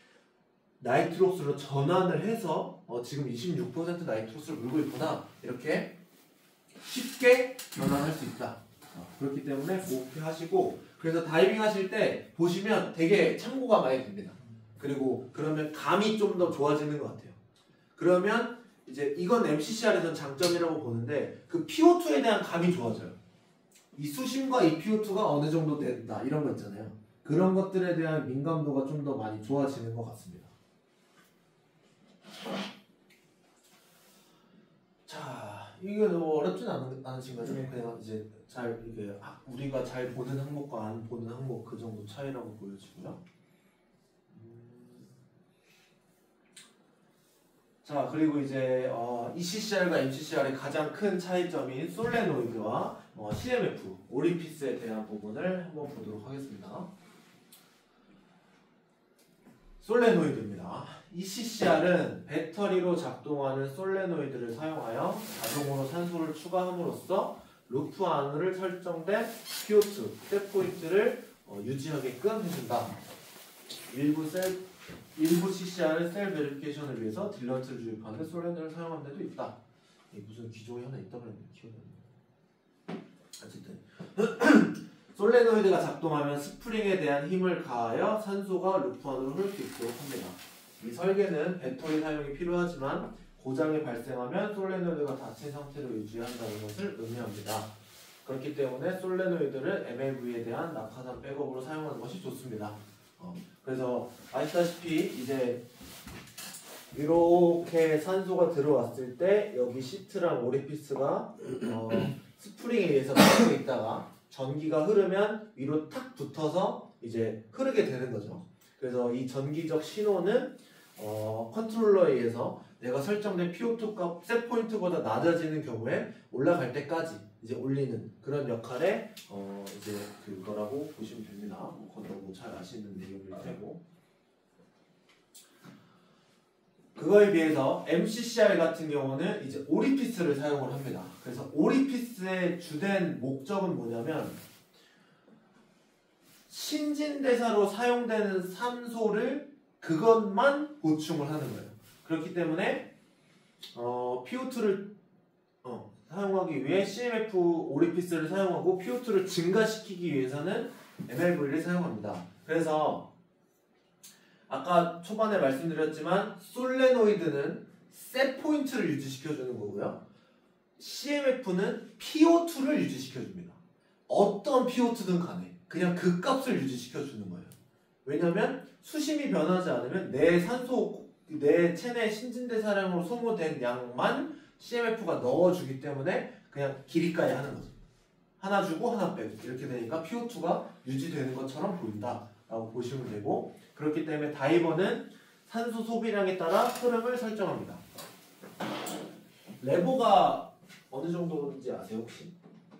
나이트록스로 전환을 해서 지금 26% 나이트록스를 물고 있구나 이렇게 쉽게 전환할 수 있다. 그렇기 때문에 목표하시고, 그래서 다이빙 하실 때 보시면 되게 참고가 많이 됩니다. 그리고 그러면 감이 좀 더 좋아지는 것 같아요. 그러면 이제 이건 MCCR에서는 장점이라고 보는데 그 PO2에 대한 감이 좋아져요. 이 수심과 이 PO2가 어느 정도 된다 이런 거 있잖아요. 그런 것들에 대한 민감도가 좀 더 많이 좋아지는 것 같습니다. 자, 이게 너무 어렵진 않으신 거죠? 그냥 이제 잘 이게 우리가 잘 보는 항목과 안 보는 항목 그 정도 차이라고 보여지고요. 자, 그리고 이제 ECCR과 MCCR의 가장 큰 차이점인 솔레노이드와 CMF, 오리피스에 대한 부분을 한번 보도록 하겠습니다. 솔레노이드입니다. ECCR은 배터리로 작동하는 솔레노이드를 사용하여 자동으로 산소를 추가함으로써 루프 안으로 설정된 PO2, 셋 포인트를 유지하게끔 해준다. 일부 CCR은 셀 베리피케이션을 위해서 딜런트를 주입하는 솔레노이드를 사용하는 데도 있다. 무슨 기종이 하나 있다 그랬는데 기억이 안 나요. 어쨌든 솔레노이드가 작동하면 스프링에 대한 힘을 가하여 산소가 루프 안으로 흐를 수 있도록 합니다. 이 설계는 배터리 사용이 필요하지만 고장이 발생하면 솔레노이드가 닫힌 상태로 유지한다는 것을 의미합니다. 그렇기 때문에 솔레노이드를 MLV에 대한 낙하산 백업으로 사용하는 것이 좋습니다. 그래서 아시다시피 이제 이렇게 산소가 들어왔을 때 여기 시트랑 오리피스가 스프링에 의해서 붙어 있다가 전기가 흐르면 위로 탁 붙어서 이제 흐르게 되는 거죠. 그래서 이 전기적 신호는 컨트롤러에 의해서 내가 설정된 PO2 값 셋 포인트보다 낮아지는 경우에 올라갈 때까지 이제 올리는 그런 역할의 이제 그거라고 보시면 됩니다. 그건 너무 잘 아시는 내용일 테고. 그거에 비해서 MCCR 같은 경우는 이제 오리피스를 사용을 합니다. 그래서 오리피스의 주된 목적은 뭐냐면 신진대사로 사용되는 산소를 그것만 보충을 하는 거예요. 그렇기 때문에 PO2를 사용하기 위해 CMF 오리피스를 사용하고 PO2를 증가시키기 위해서는 MLV를 사용합니다. 그래서 아까 초반에 말씀드렸지만 솔레노이드는 셋 포인트를 유지시켜주는 거고요. CMF는 PO2를 유지시켜줍니다. 어떤 PO2든 간에 그냥 그 값을 유지시켜주는 거예요. 왜냐면 수심이 변하지 않으면 내 체내 신진대사량으로 소모된 양만 CMF가 넣어주기 때문에 그냥 길이까지 하는 거죠. 하나 주고 하나 빼고 이렇게 되니까 PO2가 유지되는 것처럼 보인다 라고 보시면 되고, 그렇기 때문에 다이버는 산소 소비량에 따라 흐름을 설정합니다. 레버가 어느 정도인지 아세요 혹시?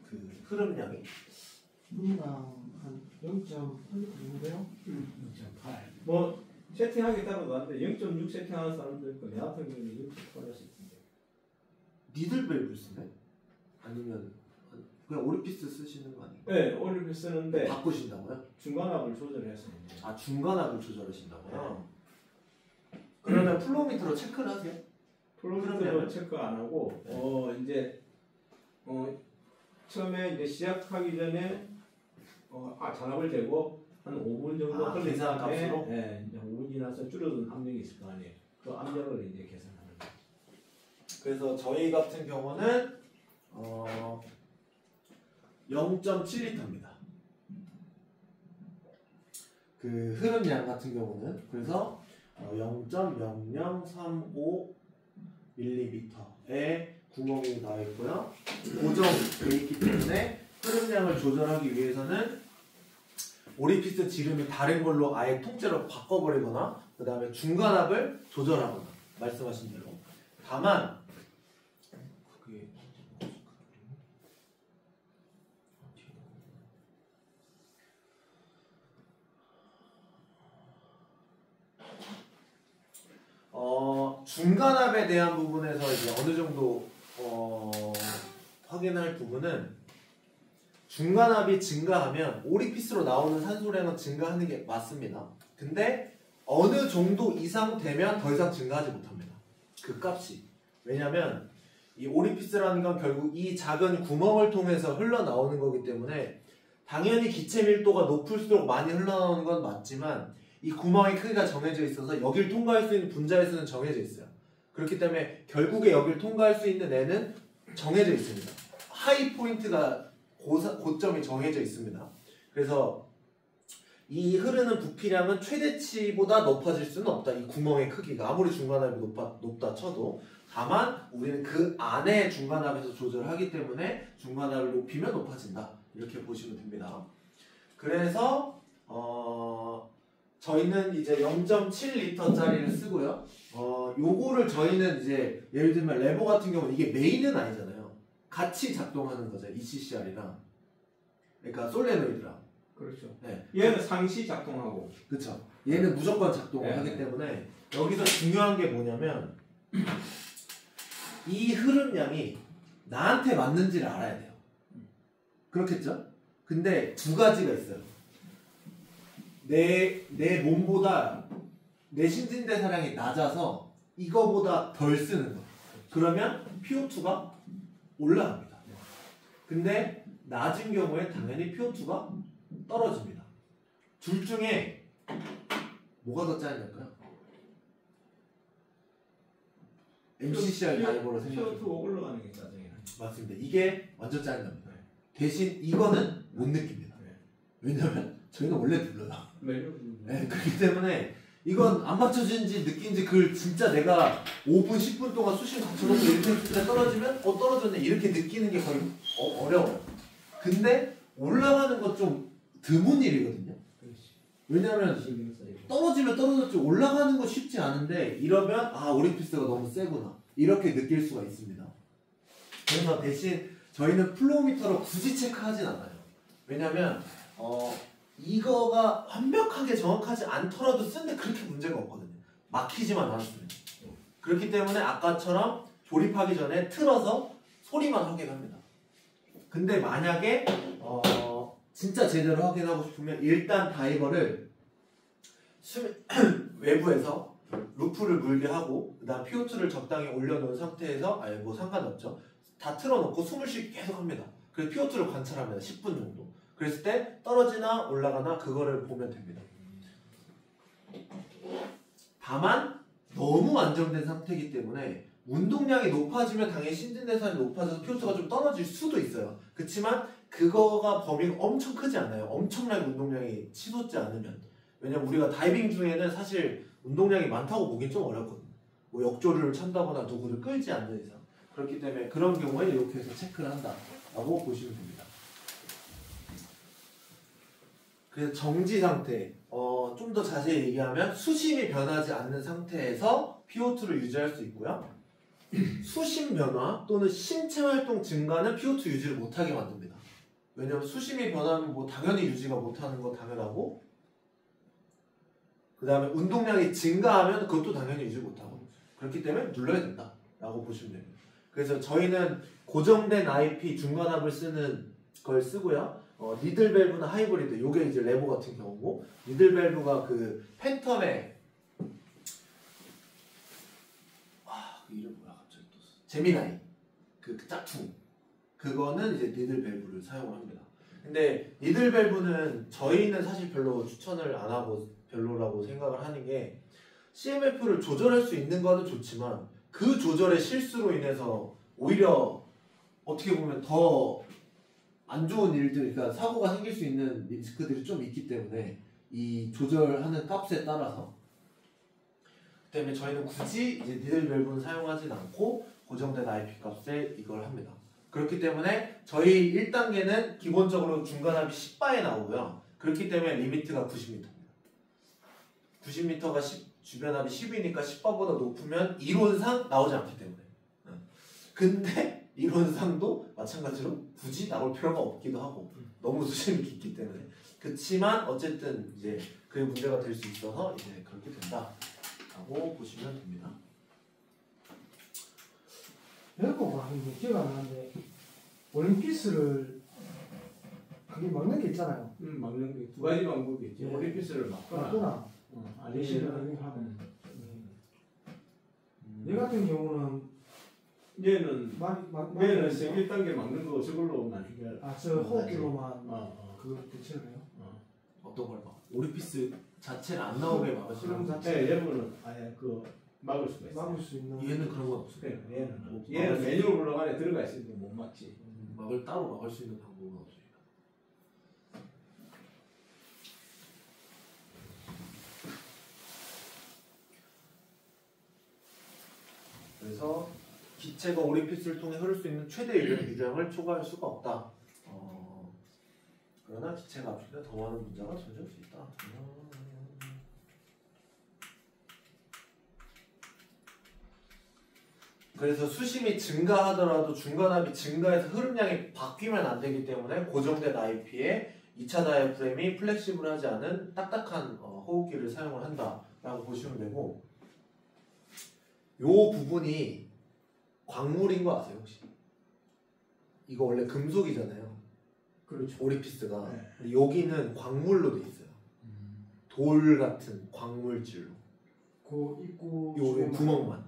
그 흐름량이? 흐름량 한 0.8 정도요? 0.8. 뭐 세팅하기에 따라 다른데 0.6 세팅하는 사람도 있고 내 같은 경우는 0.8을 세팅해요. 니들 밸브 쓰네? 아니면 그냥 오리피스 쓰시는 거 아니에요? 네, 오리피스 쓰는데 바꾸신다고요? 중간압을 조절해서 이제. 아 중간압을 조절하신다고요? 그러면 플로우미터로 체크를 하세요? 플로우미터로 체크 안 하고 이제 처음에 이제 시작하기 전에 잔압을 재고 한 5분 정도 흘린 계산 다음에 값으로? 네, 이제 5분 지나서 줄어든 압력이 있을 거 아니에요. 그 압력을 이제 계산하는 거예요. 그래서 저희 같은 경우는 0.7리터입니다. 그 흐름량 같은 경우는 그래서 0.0035mm의 구멍이 나와 있고요. 고정되어 있기 때문에 흐름량을 조절하기 위해서는 오리피스 지름이 다른 걸로 아예 통째로 바꿔버리거나 그 다음에 중간압을 조절하거나 말씀하신 대로. 다만 그게 중간압에 대한 부분에서 이제 어느 정도 확인할 부분은 중간압이 증가하면 오리피스로 나오는 산소량은 증가하는 게 맞습니다. 근데 어느 정도 이상 되면 더 이상 증가하지 못합니다. 그 값이. 왜냐면 이 오리피스라는 건 결국 이 작은 구멍을 통해서 흘러나오는 거기 때문에 당연히 기체 밀도가 높을수록 많이 흘러나오는 건 맞지만 이 구멍의 크기가 정해져 있어서 여길 통과할 수 있는 분자의 수는 정해져 있어요. 그렇기 때문에 결국에 여길 통과할 수 있는 애는 정해져 있습니다. 하이 포인트가 고점이 정해져 있습니다. 그래서 이 흐르는 부피량은 최대치보다 높아질 수는 없다. 이 구멍의 크기가 아무리 중간압이 높다 쳐도 다만 우리는 그 안에 중간압에서 조절하기 때문에 중간압을 높이면 높아진다. 이렇게 보시면 됩니다. 그래서 저희는 이제 0.7리터짜리를 쓰고요. 요거를 저희는 이제 예를 들면 레버 같은 경우는 이게 메인은 아니잖아요. 같이 작동하는 거죠. ECCR이랑. 그러니까 솔레노이드랑. 그렇죠. 네. 얘는 상시 작동하고. 그렇죠. 얘는 무조건 작동을 네. 하기 때문에 여기서 중요한 게 뭐냐면 이 흐름량이 나한테 맞는지를 알아야 돼요. 그렇겠죠? 근데 두 가지가 있어요. 내 몸보다 내 신진대사량이 낮아서 이거보다 덜 쓰는 거. 그러면 PO2가 올라갑니다. 근데 낮은 경우에 당연히 PO2가 떨어집니다. 둘 중에 뭐가 더 짜증날까요? MCCR 다이버로 생각해요. PO2 올라가는 게 짜증이 나요. 맞습니다. 이게 완전 짜증납니다. 대신 이거는 못 느낍니다. 왜냐면 저희는 원래 눌러요. 네, 그렇기 때문에 이건 안 맞춰진지 느낀지 그걸 진짜 내가 5분, 10분 동안 수신 갖춰놓고 이렇게 했을 때 떨어지면 떨어졌네 이렇게 느끼는 게 거의 어려워요. 근데 올라가는 건 좀 드문 일이거든요. 왜냐면 떨어지면 떨어졌지 올라가는 거 쉽지 않은데 이러면 오리피스가 너무 세구나 이렇게 느낄 수가 있습니다. 그래서 대신 저희는 플로우미터로 굳이 체크하진 않아요. 왜냐면 이거가 완벽하게 정확하지 않더라도 쓰는데 그렇게 문제가 없거든요. 막히지만 않았으면. 그렇기 때문에 아까처럼 조립하기 전에 틀어서 소리만 확인합니다. 근데 만약에 진짜 제대로 확인하고 싶으면 일단 다이버를 외부에서 루프를 물게 하고 그 다음 PO2를 적당히 올려놓은 상태에서 뭐 상관없죠. 다 틀어놓고 숨을 쉬게 계속 합니다. 그래서 PO2를 관찰합니다. 10분 정도. 그랬을 때 떨어지나 올라가나 그거를 보면 됩니다. 다만 너무 안정된 상태이기 때문에 운동량이 높아지면 당연히 신진대사량이 높아져서 PO2가 좀 떨어질 수도 있어요. 그렇지만 그거가 범위가 엄청 크지 않아요. 엄청나게 운동량이 치솟지 않으면. 왜냐면 우리가 다이빙 중에는 사실 운동량이 많다고 보긴 좀 어렵거든요. 뭐 역조류를 찬다거나 누구를 끌지 않는 이상. 그렇기 때문에 그런 경우에 이렇게 해서 체크를 한다라고 보시면 됩니다. 그래서 정지 상태, 좀 더 자세히 얘기하면 수심이 변하지 않는 상태에서 PO2를 유지할 수 있고요. 수심 변화 또는 신체 활동 증가는 PO2 유지를 못하게 만듭니다. 왜냐면 수심이 변하면 뭐 당연히 유지가 못하는 거 당연하고 그 다음에 운동량이 증가하면 그것도 당연히 유지 못하고 그렇기 때문에 눌러야 된다라고 보시면 됩니다. 그래서 저희는 고정된 IP 중간압을 쓰는 걸 쓰고요. 니들 밸브나 하이브리드, 요게 이제 레버 같은 경우고, 니들 밸브가 그 팬텀의 그 이름 뭐야 갑자기 또 제미나이 그 짝퉁 그거는 이제 니들 밸브를 사용을 합니다. 근데 니들 밸브는 저희는 사실 별로 추천을 안 하고 별로라고 생각을 하는 게 CMF를 조절할 수 있는 거는 좋지만 그 조절의 실수로 인해서 오히려 어떻게 보면 더 안 좋은 일들, 그러니까 사고가 생길 수 있는 리스크들이 좀 있기 때문에 이 조절하는 값에 따라서 때문에 저희는 굳이 이제 니들 밸브는 사용하진 않고 고정된 IP 값에 이걸 합니다. 그렇기 때문에 저희 1단계는 기본적으로 중간압이 10바에 나오고요. 그렇기 때문에 리미트가 90m입니다. 90m가 주변압이 10이니까 10바보다 높으면 이론상 나오지 않기 때문에. 근데 이론상도 마찬가지로 굳이 나올 필요가 없기도 하고 너무 수심이 깊기 때문에. 그렇지만 어쨌든 이제 그게 문제가 될 수 있어서 이제 그렇게 된다라고 보시면 됩니다. 밸브가 기억 안 나는데 올림피스를 그게 막는 게 있잖아요. 막는 게 두 가지 방법이 있지. 네. 올림피스를 막거나 맞구나. 아니면 하고. 얘 같은 경우는 얘는 얘는 1단계 막는 거 저걸로만 해결. 저 호흡기로만 그 대체를 해요. 어떤 걸 막? 오리피스 자체를 안 나오게 막으시는 거? 자체 얘는 아예 그 막을 수가 있어. 막을 수 있는. 얘는 그런 건 없어요. 얘는 메뉴 블록 안에 들어가 있으니까 못 막지. 따로 막을 수 있는 방법은 없습니다. 그래서 기체가 오리피스를 통해 흐를 수 있는 최대 유량을 초과할 수가 없다. 그러나 기체가 압축돼 더 많은 분자가 존재할 수 있다. 그래서 수심이 증가하더라도 중간압이 증가해서 흐름량이 바뀌면 안 되기 때문에 고정된 IP에 2차 다이프램이 플렉시블하지 않은 딱딱한 호흡기를 사용을 한다라고 보시면 되고, 요 부분이 광물인 거 아세요 혹시? 이거 원래 금속이잖아요. 그렇죠. 오리피스가. 네. 여기는 광물로 돼 있어요. 돌 같은 광물질로. 그 입구 요 구멍만.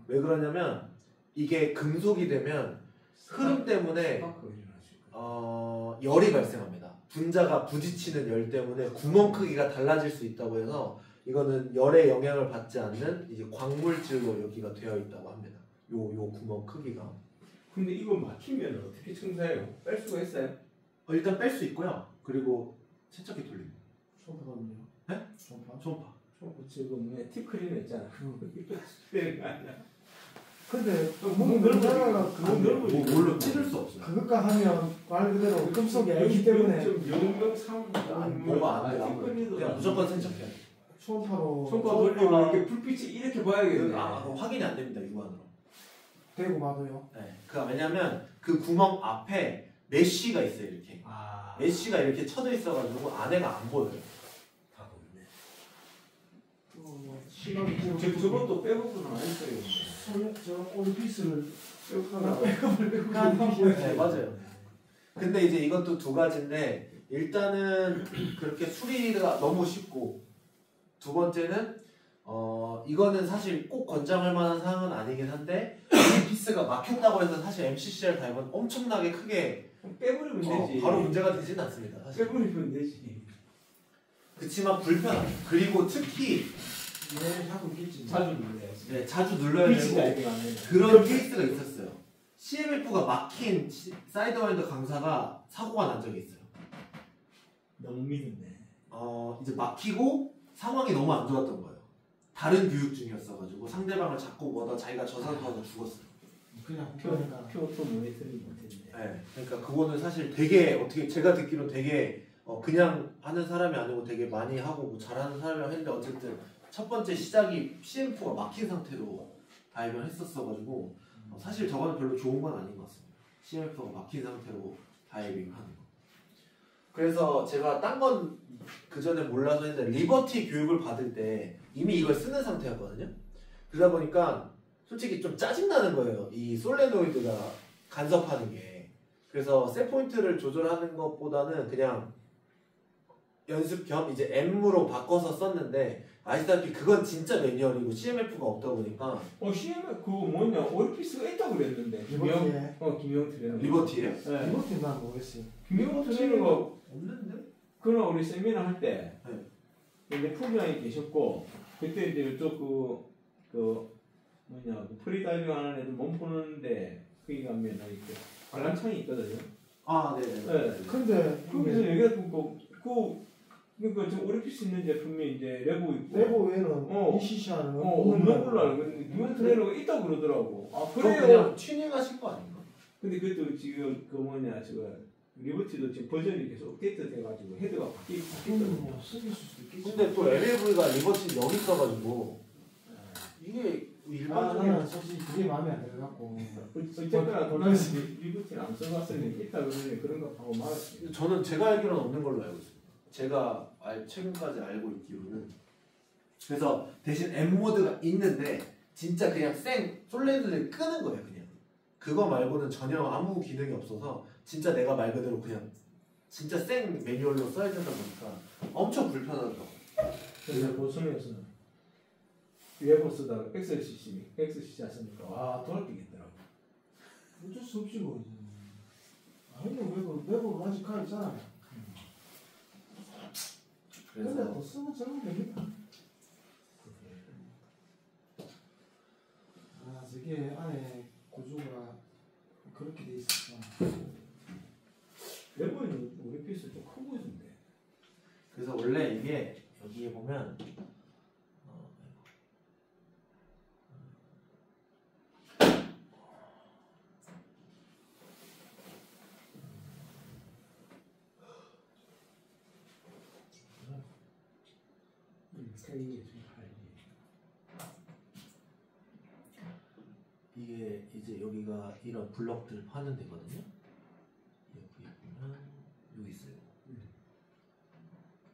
왜 그러냐면 이게 금속이 되면 흐름 때문에 열이 발생합니다. 분자가 부딪히는 열 때문에 구멍 크기가 달라질 수 있다고 해서 이거는 열의 영향을 받지 않는 이제 광물질로 여기가 되어 있다고 합니다. 요 구멍 크기가. 근데 이거 막히면 어떻게 청소해요? 뺄 수가 있어요? 일단 뺄 수 있고요. 그리고 세척기 돌리고. 초음파거든요. 네? 초음파. 지금 팁 클리너 있잖아. 빼는 거 아니야? 근데 문자가 뭘로 찌를 수 없어요. 그것과 하면 말 그대로 금속이 아니기 때문에 뭐가 안 돼요. 그냥 무조건 세척해야 돼요. 초음파로 돌리고 이렇게 불빛이 이렇게 보야겠네. 확인이 안 됩니다. 육안으로. 대고 봐도요. 네. 왜냐면 그 구멍 앞에 메쉬가 있어요. 이렇게. 메쉬가 이렇게 쳐져 있어가지고 안에가 안 보여요. 다 보이네. 시각이 저것도 빼고는 안 했어요. 저 오리피스를 네, 맞아요. 근데 이제 이것도 두 가지인데, 일단은 그렇게 수리가 너무 쉽고, 두 번째는 이거는 사실 꼭 권장할 만한 사항은 아니긴 한데, 이 피스가 막혔다고 해서 사실 MCCR 다이브는 엄청나게 크게 빼버리면 되지. 바로 문제가 되지는 않습니다. 사실. 빼버리면 되지. 그치만 불편하죠. 그리고 특히 하고 있겠지. 자주 눌러야지. 네, 자주 눌러야 되고 그런 케이스가 있었어요. CMF가 막힌 사이드와인더 강사가 사고가 난 적이 있어요. 너무 믿었네. 이제 막히고 상황이 너무 안 좋았던 거예요. 다른 교육 중이었어가지고 상대방을 잡고 뭐다 자기가 저 상태에서 죽었어요. 그냥 표도 모니터링 못했네. 네, 그러니까 그거는 사실 되게 어떻게 제가 듣기로 되게 그냥 하는 사람이 아니고 되게 많이 하고 뭐 잘하는 사람이라고 했는데 어쨌든 첫 번째 시작이 CMF가 막힌 상태로 다이빙을 했었어가지고 사실 저거는 별로 좋은 건 아닌 것 같습니다. CMF가 막힌 상태로 다이빙 하는 거. 그래서 제가 딴 건 그 전에 몰라서 했는데 리버티 교육을 받을 때 이미 이걸 쓰는 상태였거든요. 그러다 보니까 솔직히 좀 짜증나는 거예요. 이 솔레노이드가 간섭하는 게. 그래서 셋 포인트를 조절하는 것보다는 그냥 연습 겸 이제 M으로 바꿔서 썼는데 아시다시피 그건 진짜 매뉴얼이고 CMF가 없다 보니까 CMF 그거 뭐냐 오리피스가 있다고 그랬는데 리버티에. 김영 트레이너 리버티예요? 네. 리버티 난 모르겠어요. 김영 트레이너가 없는데? 그날 우리 세미나 할 때 네. 이제 프로장이 계셨고 그때 이제 이쪽 프리다이빙 하는 애들 몸 푸는데 거기 가면 이렇게 관람창이 있거든요. 아 네네. 네. 근데 거기서 얘기가 그러니까 저 오리피스 있는 제품이 이제 레고 있고 레고 외에는 ECCR은 없는 걸로 알고 있는데 김영 트레이너가 있다고 그러더라고. 아 그럼 그래요. 그냥 튜닝하신 거 아닌가? 근데 그것도 지금 리버티도 지금 버전이 계속 업데이트 돼가지고 헤드가 바뀌거든요. 쓰길 수도 있겠지. 근데 또 LLV가 리버티 0 있어가지고 이게 일반적인 나는 솔직히 그게 마음에 안 들어갖고. 어쨌거나 돌아가시 리버티는 안 써봤으니 있다 그러니 그런 거 하고 말았어요. 저는 제가 알기로는 없는 걸로 알고 있습니다. 제가 최근까지 알고 있기로는 그래서 대신 M 모드가 있는데 진짜 그냥 생 솔레드를 끄는 거예요. 그냥 그거 말고는 전혀 아무 기능이 없어서 진짜 내가 말 그대로 그냥 진짜 생 매뉴얼로 써야 된다 보니까 엄청 불편하더라고요. 그래서 보성에서는 웨버 쓰다가 XCC 하시니까 와 돌아뛰겠더라고. 어쩔 수 없지 뭐. 아니 외부 아직 가 있잖아. 근데 그래서 더 쓰면 적으면 됩니다. 저게 안에 구조가 그렇게 돼 있었어. 웨버는 우리 피스 좀 커 보이던데. 그래서 원래 이게 여기에 보면 이게 이제 여기가 이런 블럭들 파는 데거든요. 여기 보면 여기 있어요.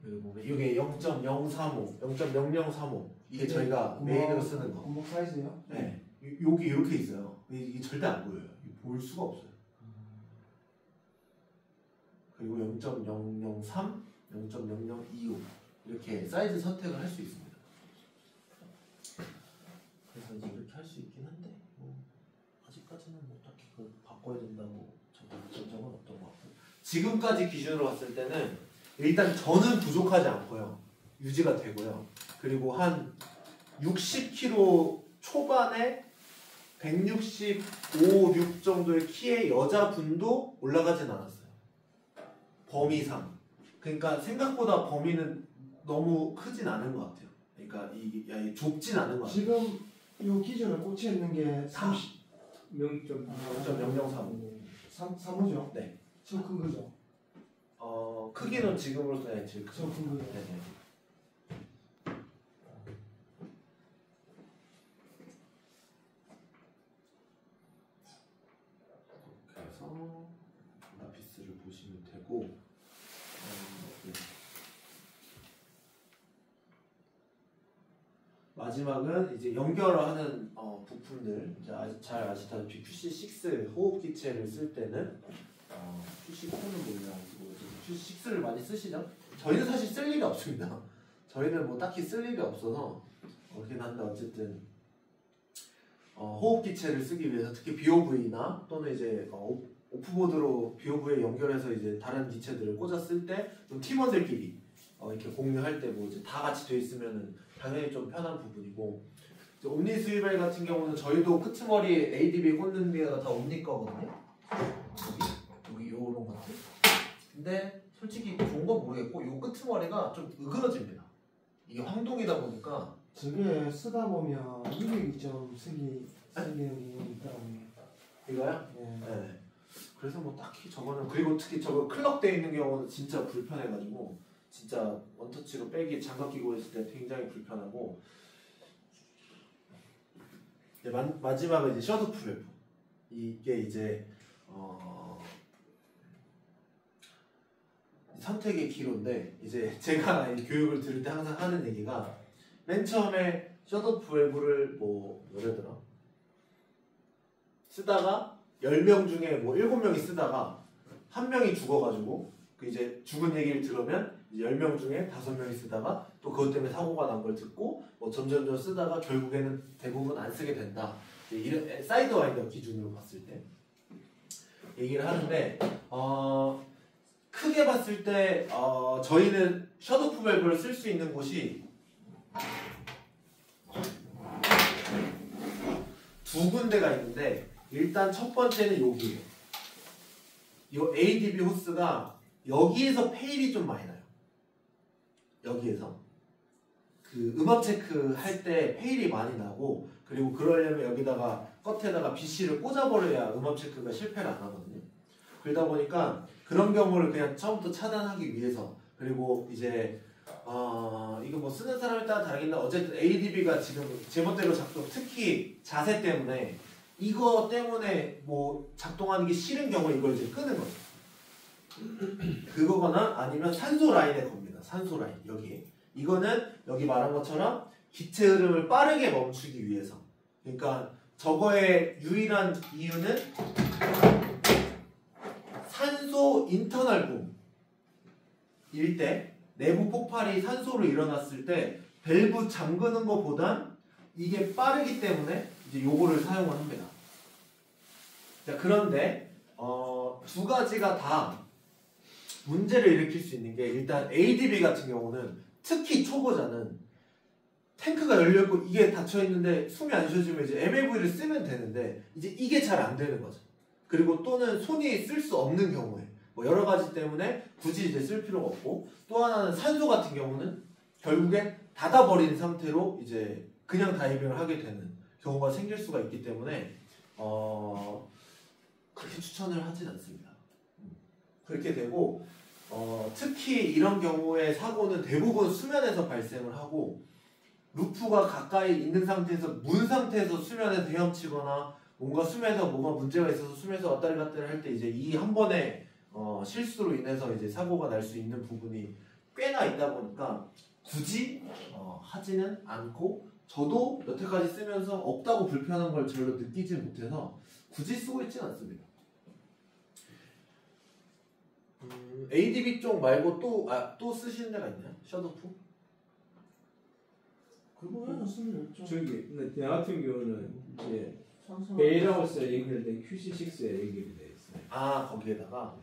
여기 보면 이게 0.035, 0.0035 이게 저희가 메인으로 쓰는 거. 구멍 사이즈요? 네. 여기 이렇게 있어요. 이게 절대 안 보여요. 볼 수가 없어요. 그리고 0.003, 0.0025 이렇게 사이즈 선택을 할 수 있습니다. 그래서 이제 이렇게 할 수 있긴 한데 뭐 아직까지는 뭐 딱히 그걸 바꿔야 된다고 점은 없던 것 같고 지금까지 기준으로 봤을 때는 일단 저는 부족하지 않고요. 유지가 되고요. 그리고 한 60kg 초반에 165, 6 정도의 키의 여자분도 올라가진 않았어요. 범위상. 그러니까 생각보다 범위는 너무 크진 않은 것 같아요. 그러니까 이게 좁진 않은 것 같아요. 지금 이 기준을 꽂혀 있는 게 0.0035. 3호죠? 네. 제일 큰 거죠? 크기는 지금으로서 제일 제일 큰 거죠? 네네. 그래서 라피스를 보시면 되고 네. 마지막은 이제 연결하는 부품들 이제 잘 아시다시피 QC6 호흡 기체를 쓸 때는 QC4는 몰라가지고 QC6를 많이 쓰시죠? 저희는 사실 쓸 일이 없습니다. 저희는 뭐 딱히 쓸 일이 없어서 그렇긴 한데 어쨌든 호흡 기체를 쓰기 위해서 특히 BOV나 또는 이제 오프보드로 BOV에 연결해서 이제 다른 기체들을 꽂았을 때 좀 팀원들끼리 이렇게 공유할 때 뭐 이제 다 같이 돼 있으면은 당연히 좀 편한 부분이고 옴니 스위벨 같은 경우는 저희도 끄트머리 ADB 꽂는 데가 다 옴니 거거든요. 여기 요런 것들. 근데 솔직히 좋은 건 모르겠고 요 끄트머리가 좀 으그러집니다. 이게 황동이다 보니까 저게 쓰다 보면 이게 좀 생기는 게 있더라고요. 이거요? 네. 네. 그래서 뭐 딱히 저거는 그리고 특히 저거 클럭돼 있는 경우는 진짜 불편해가지고 진짜 원터치로 빼기 장갑 끼고 있을 때 굉장히 불편하고 이제 마지막은 이제 셔도 프레프 이게 이제 선택의 기로인데 이제 제가 이 교육을 들을 때 항상 하는 얘기가 맨 처음에 셧오프 밸브를 뭐 뭐래더라 쓰다가 10명 중에 뭐 7명이 쓰다가 한 명이 죽어가지고 그 이제 죽은 얘기를 들으면 이제 10명 중에 5명이 쓰다가 또 그것 때문에 사고가 난 걸 듣고 뭐 점점점 쓰다가 결국에는 대부분 안 쓰게 된다. 이런 사이드와인더 기준으로 봤을 때 얘기를 하는데 크게 봤을 때 저희는 셧오프 밸브를 쓸 수 있는 곳이 두 군데가 있는데 일단 첫 번째는 여기에요. 이 ADB 호스가 여기에서 페일이 좀 많이 나요. 여기에서 그 음압 체크 할 때 페일이 많이 나고 그리고 그러려면 여기다가 겉에다가 BC를 꽂아버려야 음압 체크가 실패를 안 하거든요. 그러다 보니까 그런 경우를 그냥 처음부터 차단하기 위해서 그리고 이제 이거 뭐 쓰는 사람에 따라 다르긴데 어쨌든 ADB가 지금 제멋대로 작동 특히 자세 때문에 이거 때문에 뭐 작동하는 게 싫은 경우에 이걸 이제 끄는 거죠. 그거거나 아니면 산소 라인에 겁니다. 산소 라인 여기에 이거는 여기 말한 것처럼 기체 흐름을 빠르게 멈추기 위해서 그러니까 저거의 유일한 이유는 산소 인터널 붐일 때 내부 폭발이 산소로 일어났을 때 밸브 잠그는 것보단 이게 빠르기 때문에 이제 요거를 사용을 합니다. 자, 그런데 두 가지가 다 문제를 일으킬 수 있는 게 일단 ADB 같은 경우는 특히 초보자는 탱크가 열려있고 이게 닫혀있는데 숨이 안 쉬어지면 이제 MAV를 쓰면 되는데 이제 이게 잘 안 되는 거죠. 그리고 또는 손이 쓸 수 없는 경우에 뭐 여러 가지 때문에 굳이 이제 쓸 필요가 없고 또 하나는 산소 같은 경우는 결국엔 닫아버린 상태로 이제 그냥 다이빙을 하게 되는 경우가 생길 수가 있기 때문에 그렇게 추천을 하진 않습니다. 그렇게 되고 특히 이런 경우의 사고는 대부분 수면에서 발생을 하고 루프가 가까이 있는 상태에서 문 상태에서 수면에서 헤엄치거나 뭔가 수면에서 뭐가 문제가 있어서 수면에서 왔다리 갔다리 할 때 이제 이 한 번의 실수로 인해서 이제 사고가 날 수 있는 부분이 꽤나 있다 보니까 굳이 하지는 않고 저도 여태까지 쓰면서 없다고 불편한 걸 별로 느끼지 못해서 굳이 쓰고 있지는 않습니다. ADB 쪽 말고 또 쓰시는 데가 있나요? 셧오프? 그거는 쓰면 없죠. 저기 근데 나 같은 경우는 이제 베일하우스 연결된 QC6에 연결이 돼 있어요. 거기에다가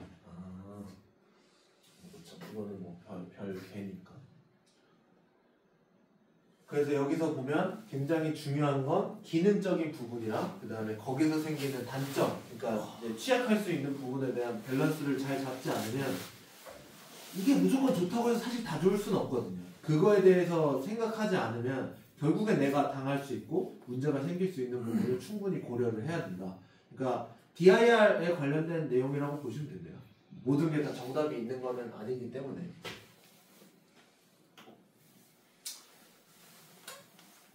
그렇죠. 그거는 뭐 별 개니까. 그래서 여기서 보면 굉장히 중요한 건 기능적인 부분이랑 그 다음에 거기서 생기는 단점, 그러니까 이제 취약할 수 있는 부분에 대한 밸런스를 잘 잡지 않으면 이게 무조건 좋다고 해서 사실 다 좋을 수는 없거든요. 그거에 대해서 생각하지 않으면 결국엔 내가 당할 수 있고 문제가 생길 수 있는 부분을 충분히 고려를 해야 된다. 그러니까 DIR에 관련된 내용이라고 보시면 된대요. 모든 게 다 정답이 있는 거는 아니기 때문에.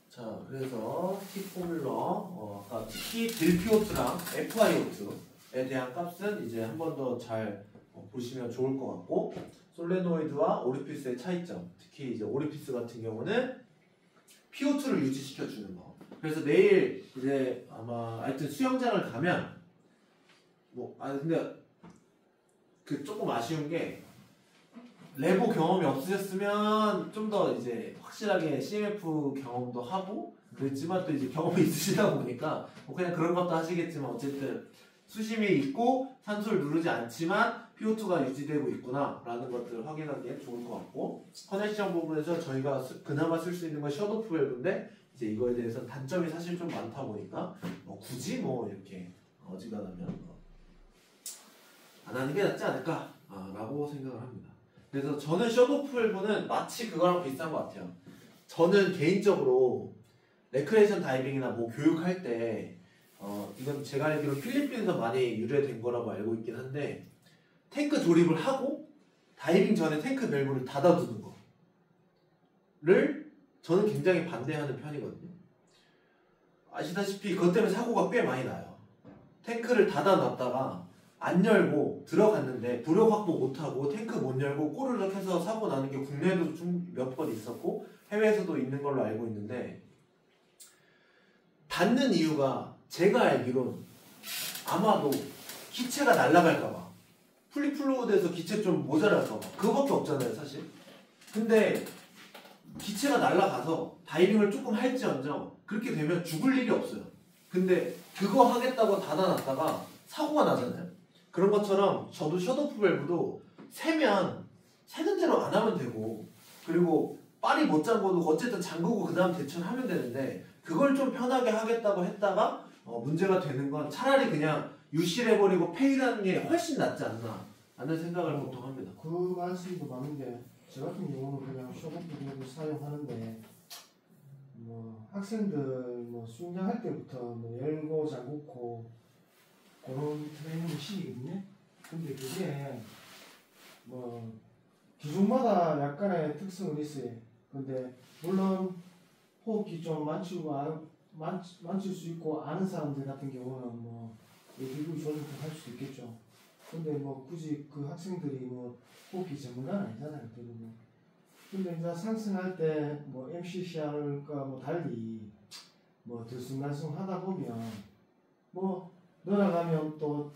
자, 그래서 팁 포뮬러, 아까 특히 딜피오트랑 FI오트에 대한 값은 이제 한 번 더 잘 보시면 좋을 것 같고, 솔레노이드와 오리피스의 차이점, 특히 이제 오리피스 같은 경우는 PO2를 유지시켜주는 거. 그래서 내일 이제 아마 하여튼 수영장을 가면 근데 그 조금 아쉬운 게 레보 경험이 없으셨으면 좀 더 이제 확실하게 CMF 경험도 하고 그랬지만 또 이제 경험이 있으시다 보니까 뭐 그냥 그런 것도 하시겠지만 어쨌든 수심이 있고 산소를 누르지 않지만 PO2가 유지되고 있구나 라는 것들을 확인하기에 좋을 것 같고, 커넥션 부분에서 저희가 그나마 쓸 수 있는 건 셧오프 밸브인데 이제 이거에 대해서는 단점이 사실 좀 많다 보니까 굳이 이렇게 어지간하면 안 하는 게 낫지 않을까 라고 생각을 합니다. 그래서 저는 셧오프 밸브는 마치 그거랑 비슷한 것 같아요. 저는 개인적으로 레크레이션 다이빙이나 뭐 교육할 때 이건 제가 알기로 필리핀에서 많이 유래된 거라고 알고 있긴 한데, 탱크 조립을 하고 다이빙 전에 탱크 밸브를 닫아두는 거를 저는 굉장히 반대하는 편이거든요. 아시다시피 그것 때문에 사고가 꽤 많이 나요. 탱크를 닫아놨다가 안 열고 들어갔는데 부력 확보 못하고 탱크 못 열고 꼬르륵 해서 사고 나는 게 국내에도 몇 번 있었고 해외에서도 있는 걸로 알고 있는데, 닫는 이유가 제가 알기론 아마도 기체가 날아갈까봐, 풀리플루드에서 기체 좀 모자랄까봐, 그거밖에 없잖아요 사실. 근데 기체가 날아가서 다이빙을 조금 할지언정 그렇게 되면 죽을 일이 없어요. 근데 그거 하겠다고 닫아놨다가 사고가 나잖아요. 그런 것처럼 저도 셧오프 밸브도 새는 대로 안 하면 되고, 그리고 빨리 못 잠궈도 어쨌든 잠그고 그 다음 대처를 하면 되는데, 그걸 좀 편하게 하겠다고 했다가 문제가 되는 건 차라리 그냥 유실해버리고 페이라는 게 훨씬 낫지 않나 하는 생각을 보통 합니다. 그 말씀도 맞는 게, 저 같은 경우는 그냥 숏오프 밸브 사용하는데, 뭐 학생들 뭐 수영장할 때부터 뭐 열고 잠그고 그런 트레이닝을 시키거든요. 근데 그게 뭐 기종마다 약간의 특성은 있어요. 근데 물론 호흡기 좀 만질 수 있고 아는 사람들 같은 경우는 뭐 기구 조절도 할 수도 있겠죠. 근데 뭐 굳이 그 학생들이 뭐 호흡기 전문가는 아니잖아요, 대부분. 근데 이제 상승할 때 뭐 MCCR과 뭐 달리 뭐 들쑥날쑥 하다 보면 뭐 늘어가면 또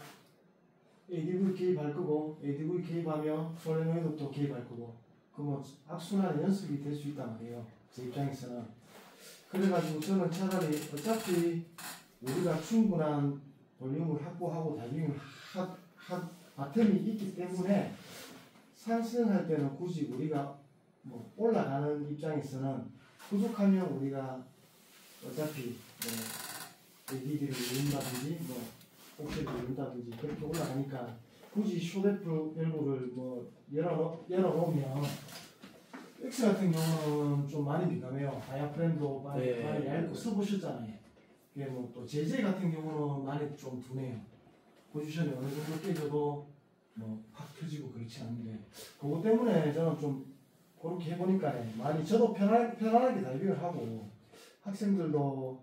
ADV 개입할 거고, ADV 개입하면 솔레노이드 또 개입할 거고, 그 뭐 악순환의 연습이 될 수 있단 말이에요, 제 입장에서는. 그래가지고 저는 차라리 어차피 우리가 충분한 볼륨을 확보하고 다이빙을 바텀이 있기 때문에 상승할 때는 굳이 우리가 뭐 올라가는 입장에서는 부족하면 우리가 어차피 뭐 ADD를 누른다든지 뭐 옥시를 누른다든지 그렇게 올라가니까 굳이 숏오프 밸브를 뭐 열어놓으면, X 같은 경우는 좀 많이 민감해요. 다이아프램도 많이 얇고 써보셨잖아요. 그게 뭐 또 JJ 같은 경우는 많이 좀 둔해요. 포지션이 어느 정도 깨져도 뭐 팍 펴지고 그렇지 않은데, 그것 때문에 저는 좀 그렇게 해보니까 많이 저도 편안하게 다이빙을 하고, 학생들도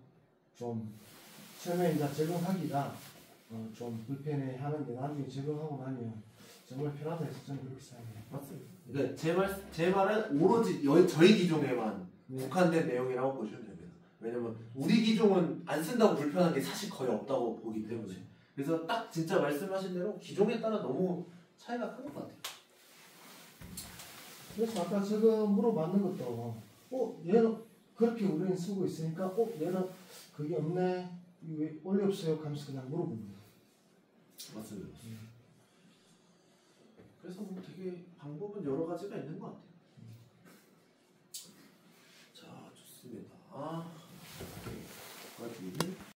좀 처음에 이제 적응하기가 좀 불편해 하는데 나중에 적응하고 나면 정말 편하다 해서 저는 그렇게 생각해요. 맞습니다. 그러니까 제 말은 오로지 저희 기종에만 국한된 내용이라고 보시면 됩니다. 왜냐면 우리 기종은 안 쓴다고 불편한 게 사실 거의 없다고 보기 때문에. 그래서 딱 진짜 말씀하신 대로 기종에 따라 너무 차이가 큰 것 같아요. 그래서 아까 제가 물어봤는 것도 얘는 그렇게 우리는 쓰고 있으니까 얘는 그게 없네, 왜 원리 없어요 하면서 그냥 물어봅니다. 맞습니다. 그래서 뭐 되게 방법은 여러 가지가 있는 것 같아요. 자, 좋습니다.